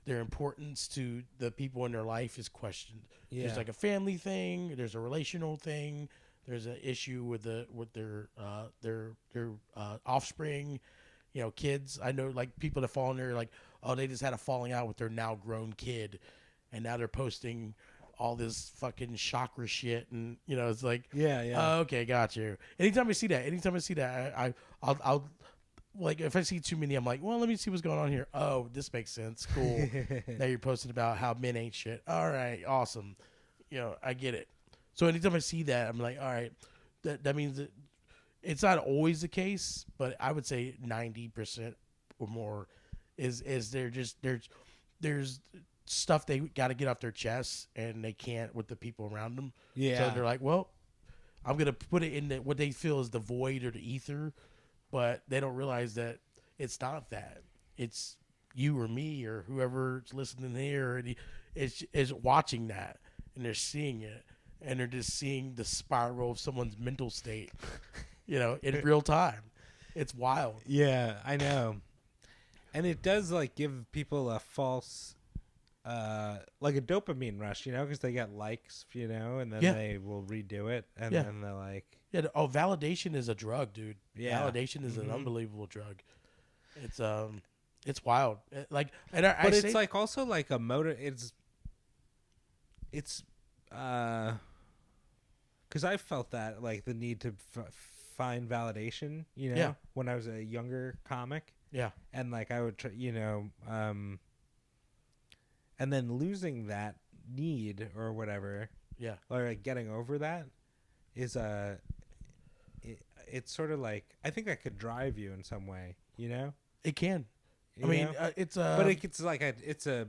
Their importance to the people in their life is questioned. Yeah. There's like a family thing. There's a relational thing. There's an issue with their offspring, you know, kids. I know like people that fall in there like, oh, they just had a falling out with their now grown kid, and now they're posting all this fucking chakra shit, and you know, it's like, yeah. Okay, got you. Anytime I see that, I'll like if I see too many, I'm like, well, let me see what's going on here. Oh, this makes sense. Cool. Now you're posting about how men ain't shit. All right, awesome. You know, I get it. So anytime I see that, I'm like, all right, that means that it's not always the case, but I would say 90% or more is there's stuff they got to get off their chests and they can't with the people around them. Yeah. So they're like, well, I'm gonna put it in what they feel is the void or the ether, but they don't realize that it's not that. It's you or me or whoever's listening here, and is watching that, and they're seeing it. And they're just seeing the spiral of someone's mental state, you know, in real time. It's wild. Yeah, I know. And it does like give people a false, like a dopamine rush, you know, because they get likes, you know, and then they will redo it, and then they're like, validation is a drug, dude. Yeah, validation is an unbelievable drug. It's wild. Like, but it's like also like a motor. It's because I felt that like the need to find validation, you know, when I was a younger comic. Yeah. And like I would try, you know, and then losing that need or whatever. Yeah. Or like getting over that is it's sort of like, I think that could drive you in some way, you know? It can. You I mean, it's but it's like it's a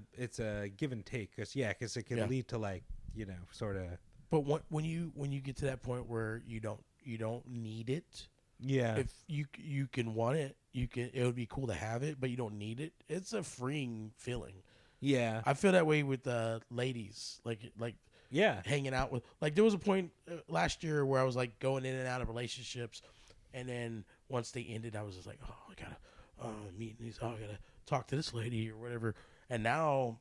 give and take because it can lead to like, you know, sort of. But when you get to that point where you don't need it, if you can want it, it would be cool to have it, but you don't need it. It's a freeing feeling. Yeah, I feel that way with ladies, like hanging out with. Like there was a point last year where I was like going in and out of relationships, and then once they ended, I was just like, oh, I gotta meet these. Oh, I gotta talk to this lady or whatever. And now,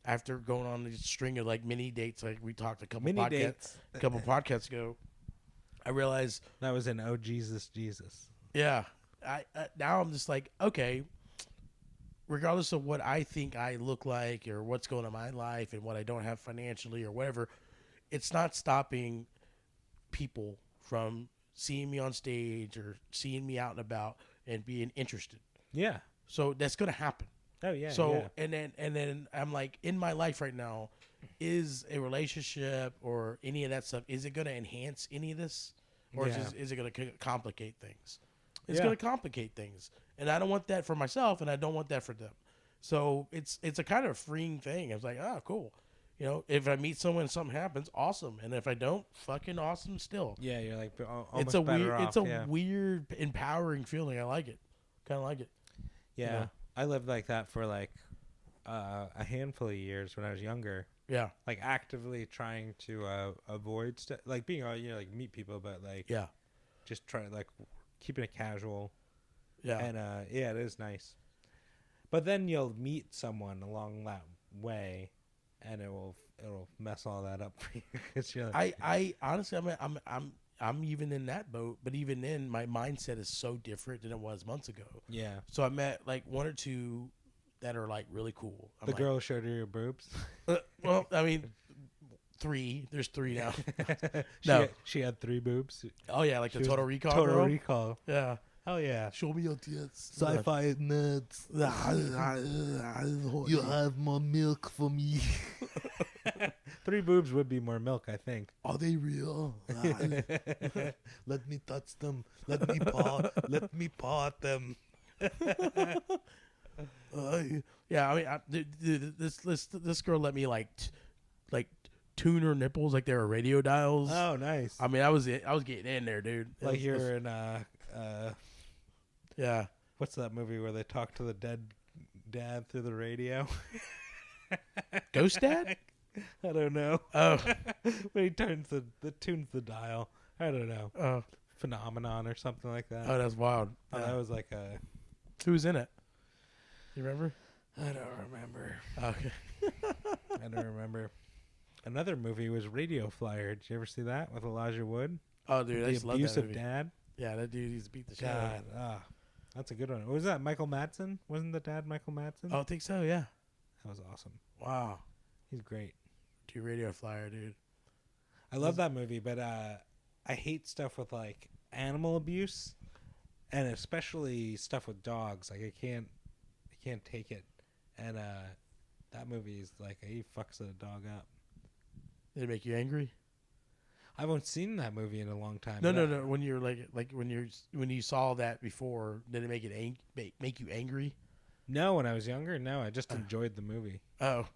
after going on this string of like mini dates, like we talked a couple podcasts ago, I realized that was an oh Jesus. Yeah, I now I'm just like, okay, regardless of what I think I look like or what's going on in my life and what I don't have financially or whatever, it's not stopping people from seeing me on stage or seeing me out and about and being interested. Yeah. So that's gonna happen. Oh yeah. So and then I'm like, in my life right now, is a relationship or any of that stuff, is it gonna enhance any of this, or is it gonna complicate things? It's gonna complicate things, and I don't want that for myself, and I don't want that for them. So it's a kind of freeing thing. I was like, oh, cool. You know, if I meet someone and something happens, awesome. And if I don't, fucking awesome still. Yeah, you're like almost It's a better weird, off. it's a weird, empowering feeling. I like it. Kind of like it. Yeah, you know? I lived like that for like a handful of years when I was younger. Yeah. Like actively trying to avoid stuff, like being like meet people, but like just try like keeping it casual. Yeah. And yeah, it is nice. But then you'll meet someone along that way, and it'll mess all that up for you. Cause you're like, I honestly, I'm even in that boat, but even then, my mindset is so different than it was months ago. yeah. So I met like one or two that are like really cool. The girl showed her your boobs. Well, I mean, 3. There's 3 now. She had 3 boobs. Oh yeah, like the Total Recall. Total girl? Recall. Yeah. Hell yeah. Show me your tits. Sci-fi nuts. You have more milk for me. 3 boobs would be more milk, I think. Are they real? Let me touch them. Let me paw. Let me paw at them. Yeah, I mean, this girl let me like tune her nipples like they were radio dials. Oh, nice. I mean, I was getting in there, dude. Like you're in yeah. What's that movie where they talk to the dead dad through the radio? Ghost Dad? I don't know. Oh, when he tunes the dial. I don't know. oh, Phenomenon or something like that. oh, that's wild. Oh, that was like a. Who was in it? You remember? I don't remember. Okay. I don't remember. Another movie was Radio Flyer. Did you ever see that with Elijah Wood? Oh, dude, I The used to love that abusive movie. dad. Yeah, that dude used to beat the shit. God, that's a good one. Was that Michael Madsen? Wasn't the dad Michael Madsen? Oh, I think so. Yeah. That was awesome. Wow. He's great. Dude, Radio Flyer, dude. I love that movie, but I hate stuff with like animal abuse, and especially stuff with dogs. Like I can't take it. And that movie is like he fucks a dog up. Did it make you angry? I haven't seen that movie in a long time. No. When you're like when you saw that before, did it make you angry? No, when I was younger, no. I just enjoyed the movie. Oh,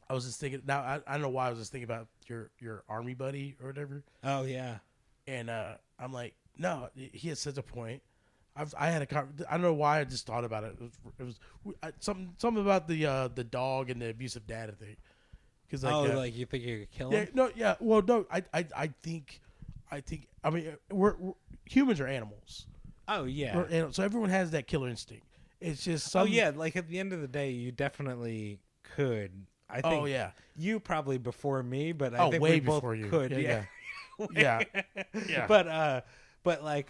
I was just thinking. Now I don't know why I was just thinking about your army buddy or whatever. Oh yeah, and I'm like, no, he has such a point. I had I don't know why I just thought about it. It was something about the dog and the abusive dad. I think. Cause like you think you could kill him? Well, no. I think. I mean, we're humans are animals. Oh yeah. So everyone has that killer instinct. It's just like at the end of the day, you definitely could. I think. Oh yeah. You probably before me, but I think way we both before you. could. Yeah. Yeah. But like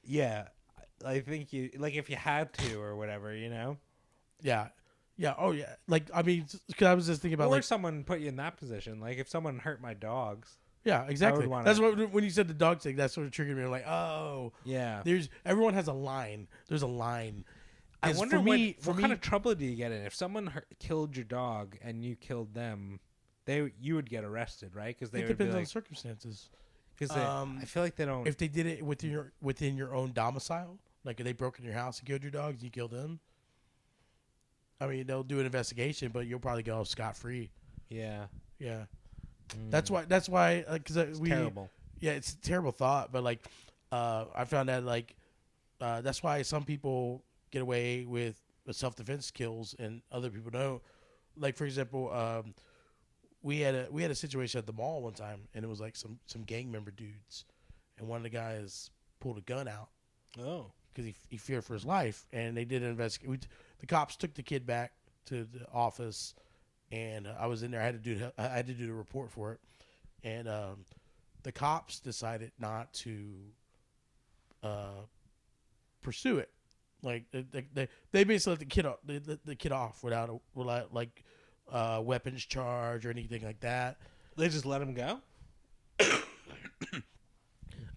yeah. I think you like if you had to or whatever, you know. Yeah. Yeah. Oh yeah. Like I mean, because I was just thinking about or someone put you in that position. Like if someone hurt my dogs. Yeah, exactly. That's what when you said the dog thing, that sort of triggered me. I'm like, oh, yeah. Everyone has a line. There's a line. I wonder what kind of trouble do you get in if someone killed your dog and you killed them? You would get arrested, right? Because it depends on the circumstances. Because I feel like they don't. If they did it within your own domicile, like if they broke in your house and killed your dogs, you killed them. I mean, they'll do an investigation, but you'll probably go scot free. Yeah. Yeah. That's why. Because terrible. Yeah, it's a terrible thought, but like, I found that like, that's why some people get away with self-defense kills and other people don't. Like for example, we had a situation at the mall one time, and it was like some gang member dudes, and one of the guys pulled a gun out. Oh. Because he feared for his life, and they did an investigation. The cops took the kid back to the office, and I was in there. I had to do the report for it, and the cops decided not to pursue it. Like they basically let the kid off without weapons charge or anything like that. They just let him go.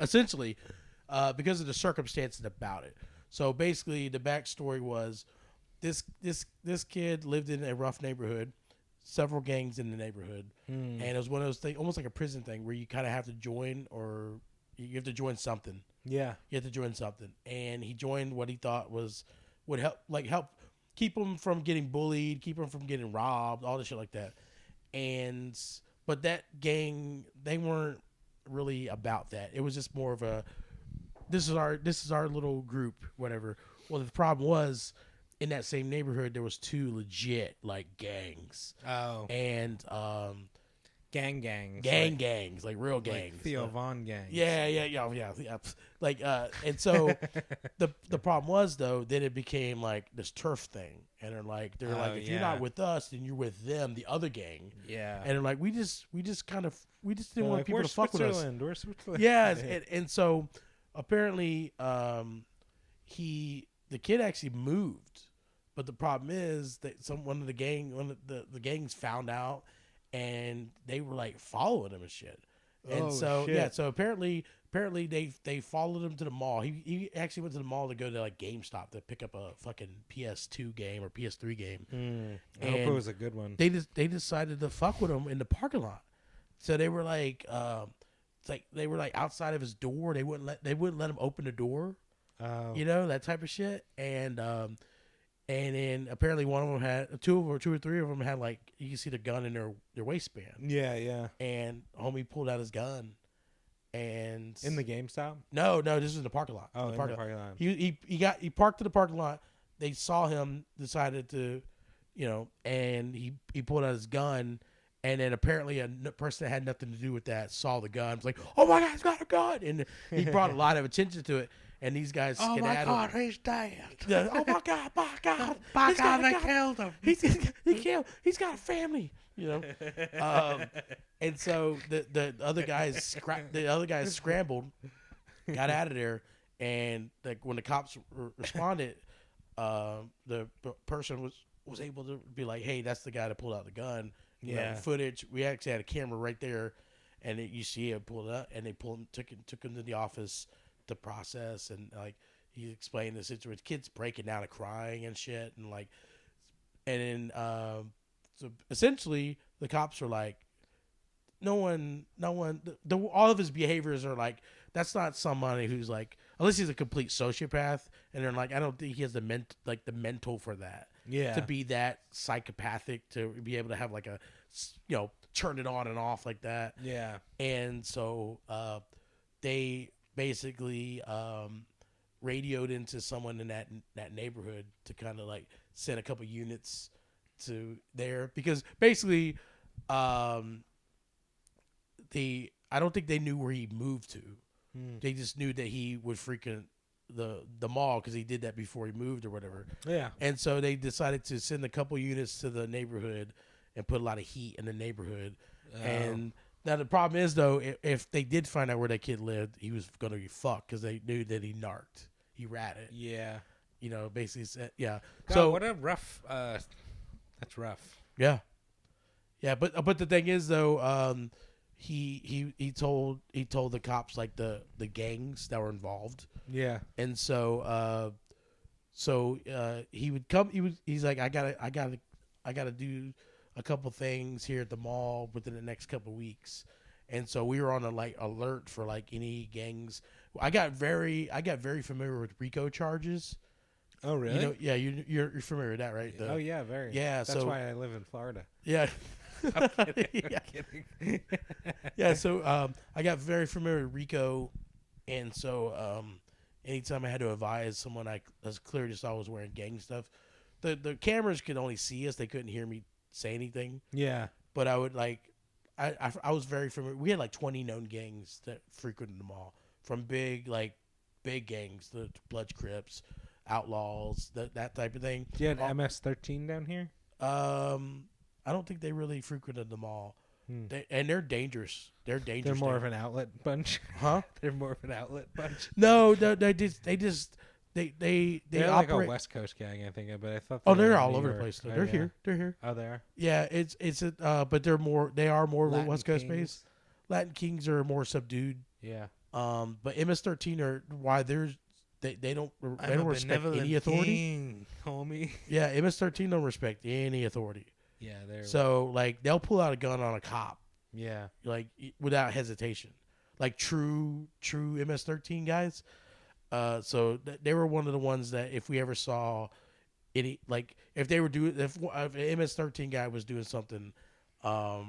Essentially, because of the circumstances about it. So basically, the backstory was this kid lived in a rough neighborhood, several gangs in the neighborhood, and it was one of those things, almost like a prison thing, where you kind of have to join, or you have to join something. Yeah, you have to join something, and he joined what he thought would help keep him from getting bullied, keep him from getting robbed, all this shit like that. But that gang, they weren't really about that. It was just more of a, this is our little group, whatever. Well, the problem was, in that same neighborhood, there was 2 legit like gangs. Oh. And gangs, like real gangs, like Theo Von gangs. Yeah. Like, and so the problem was though, then it became like this turf thing, and they're like, if you're not with us, then you're with them, the other gang. Yeah. And they're like, we just didn't want people to fuck with us. We're Switzerland. Yeah, and so apparently, the kid actually moved, but the problem is that one of the gangs found out, and they were like following him and shit. And so apparently they followed him to the mall. He actually went to the mall to go to like GameStop to pick up a fucking PS2 game or PS3 game. I hope it was a good one. They decided to fuck with him in the parking lot. So they were like, they were like outside of his door. They wouldn't let him open the door. Oh. You know, that type of shit. And then apparently one of them had two or three of them had like, you can see the gun in their waistband. Yeah. And homie pulled out his gun, and in the GameStop. No, this was in the parking lot. Oh, in the parking lot. He parked in the parking lot. They saw him, decided to, and he pulled out his gun, and then apparently a person that had nothing to do with that saw the gun. Was like, oh my God, he's got a gun, and he brought a lot of attention to it. And these guys skedaddled. Oh my God, he's dead. Yeah, oh my God, they killed him. He's got a family, And so the other guys scrambled, got out of there, and like when the cops responded, the person was able to be like, hey, that's the guy that pulled out the gun. Yeah. Footage. We actually had a camera right there, and you see it pulled up, and they took him to the office. The process, and like he explained the situation, kids breaking down and crying and shit, and then so essentially the cops are like, all of his behaviors are like, that's not somebody who's like, unless he's a complete sociopath, and they're like, I don't think he has the mental for that, to be that psychopathic, to be able to have like a, turn it on and off like that, and so they basically radioed into someone in that neighborhood to kind of like send a couple units to there, because basically I don't think they knew where he moved to. They just knew that he would frequent the mall because he did that before he moved or whatever. Yeah. And so they decided to send a couple units to the neighborhood and put a lot of heat in the neighborhood. And now the problem is, though, if they did find out where that kid lived, he was going to be fucked because they knew that he narked. He ratted. Yeah. Basically said, yeah. God, so what a rough, that's rough. Yeah. Yeah, but the thing is, though, he told the cops like the gangs that were involved. Yeah. And so he would come, he's like, I gotta do a couple things here at the mall within the next couple of weeks. And so we were on a alert for like any gangs. I got very familiar with RICO charges. Oh really? You're familiar with that, right? Oh yeah, very. Yeah, that's why I live in Florida. Yeah. I'm kidding. Yeah, so I got very familiar with RICO, and so anytime I had to advise someone I clearly saw was wearing gang stuff, the cameras could only see us; they couldn't hear me say anything. Yeah, but I would I was very familiar. We had like 20 known gangs that frequented the mall, from big gangs, the Bloods, Crips, Outlaws, that type of thing. Do you have MS-13 down here? I don't think they really frequented the mall. And they're dangerous. They're dangerous. They're more of an outlet bunch, huh? They're more of an outlet bunch. No, they They're like operate. a West Coast gang, I think. But I thought. They're all over the place. They're here. They're here. Oh, they are. Yeah, but they are more Latin West Coast Kings. based. Latin Kings are more subdued. Yeah. But MS-13 are why they don't respect any authority. King, homie. Yeah, MS-13 don't respect any authority. Yeah, they're so like they'll pull out a gun on a cop. Yeah, like without hesitation, like true MS-13 guys. So they were one of the ones that if we ever saw any, like if they were doing, if an MS-13 guy was doing something If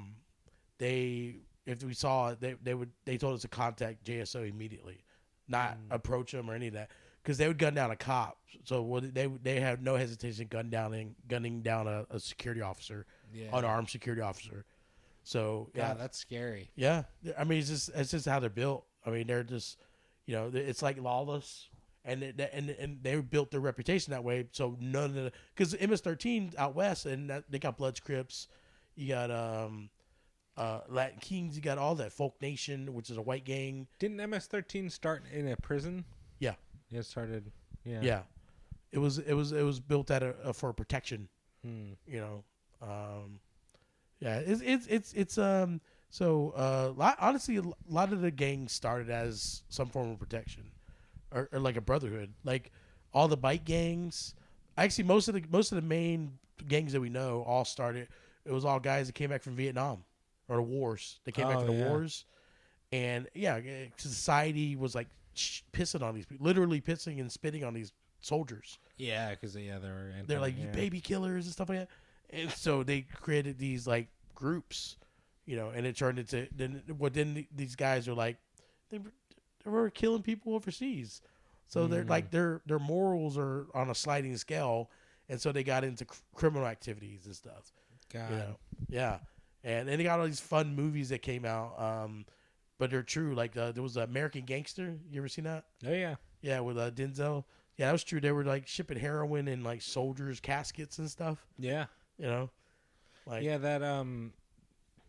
we saw it, they told us to contact JSO immediately, not approach them or any of that, because they would gun down a cop. So they have no hesitation gunning down a security officer, unarmed security officer. So yeah, that's scary. Yeah, I mean it's just how they're built. I mean they're just, it's like lawless, and they built their reputation that way. So none of the, because MS-13 out west, and they got Bloods, Crips, you got Latin Kings, you got all that. Folk Nation, which is a white gang. Didn't MS-13 start in a prison? Yeah, it started. Yeah, yeah. It was built for protection. Yeah, it's honestly a lot of the gangs started as some form of protection, or like a brotherhood. Like all the bike gangs, actually most of the main gangs that we know all started. It was all guys that came back from Vietnam or the wars. They came back from the wars, and society was like pissing on these people, literally pissing and spitting on these soldiers. Yeah, because they're like you baby killers and stuff like that. And so they created these like groups, and it turned into then these guys are like they were killing people overseas, so they're like their morals are on a sliding scale, and so they got into criminal activities and stuff. God. Yeah, and then they got all these fun movies that came out, but they're true. Like there was American Gangster. You ever seen that? Oh yeah, yeah, with Denzel. Yeah, that was true. They were like shipping heroin in like soldiers' caskets and stuff. Yeah. Like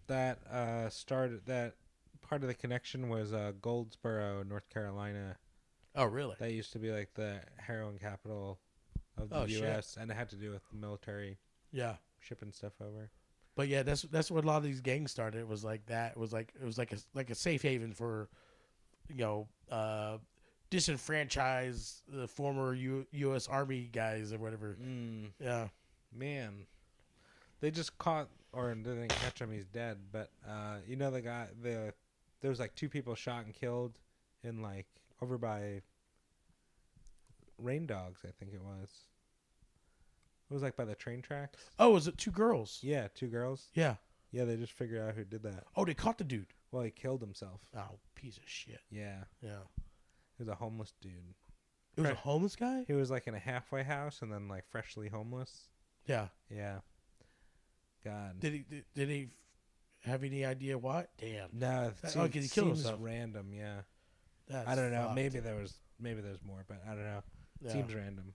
that started, that part of the connection was Goldsboro, North Carolina. Oh, really? That used to be like the heroin capital of the U.S. and it had to do with the military. Yeah, shipping stuff over. But yeah, that's what a lot of these gangs started. It was like that. It was like a safe haven for, disenfranchised the former U.S. Army guys or whatever. Yeah, man. They just caught, or didn't catch him. He's dead. But the guy, there was like 2 people shot and killed in like over by Rain Dogs, I think it was. It was like by the train tracks. Oh, was it 2 girls? Yeah, 2 girls. Yeah. Yeah, they just figured out who did that. Oh, they caught the dude. Well, he killed himself. Oh, piece of shit. Yeah. Yeah. He was a homeless dude. It was a homeless guy? He was like in a halfway house and then like freshly homeless. Yeah. Yeah. God. Did he have any idea what? Damn. No, because he killed himself. Random, yeah. That's I don't know. fucked. Maybe there's more, but I don't know. Yeah. Seems random.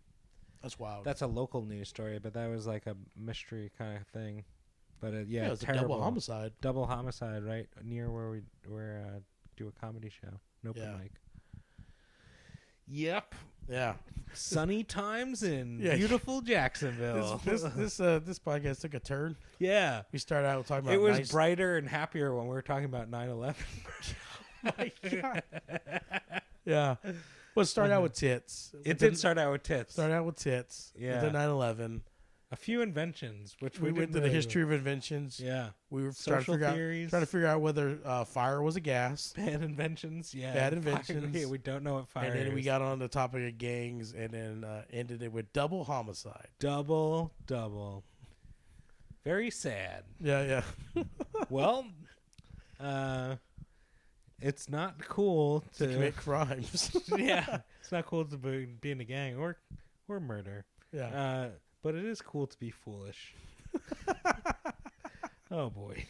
That's wild. That's a local news story, but that was like a mystery kind of thing. But it was a double homicide. Double homicide, right near where we do a comedy show. Open mic. Yep. Yeah. Sunny times in beautiful Jacksonville. This podcast took a turn. Yeah. We started out talking about it was brighter and happier when we were talking about 9/11. Oh my God. Yeah. Well, it started out with tits. It did start out with tits. Started out with tits. Yeah. With the 9/11. A few inventions, which we went to the history of inventions. Yeah. We were social theories. Trying to figure out whether fire was a gas. Bad inventions. Yeah. Bad inventions. Yeah, we don't know what fire is. And then we got on the topic of gangs and then ended it with double homicide. Double. Very sad. Yeah. Well, it's not cool to commit crimes. Yeah. It's not cool to be in a gang or murder. Yeah. But it is cool to be foolish. Oh boy.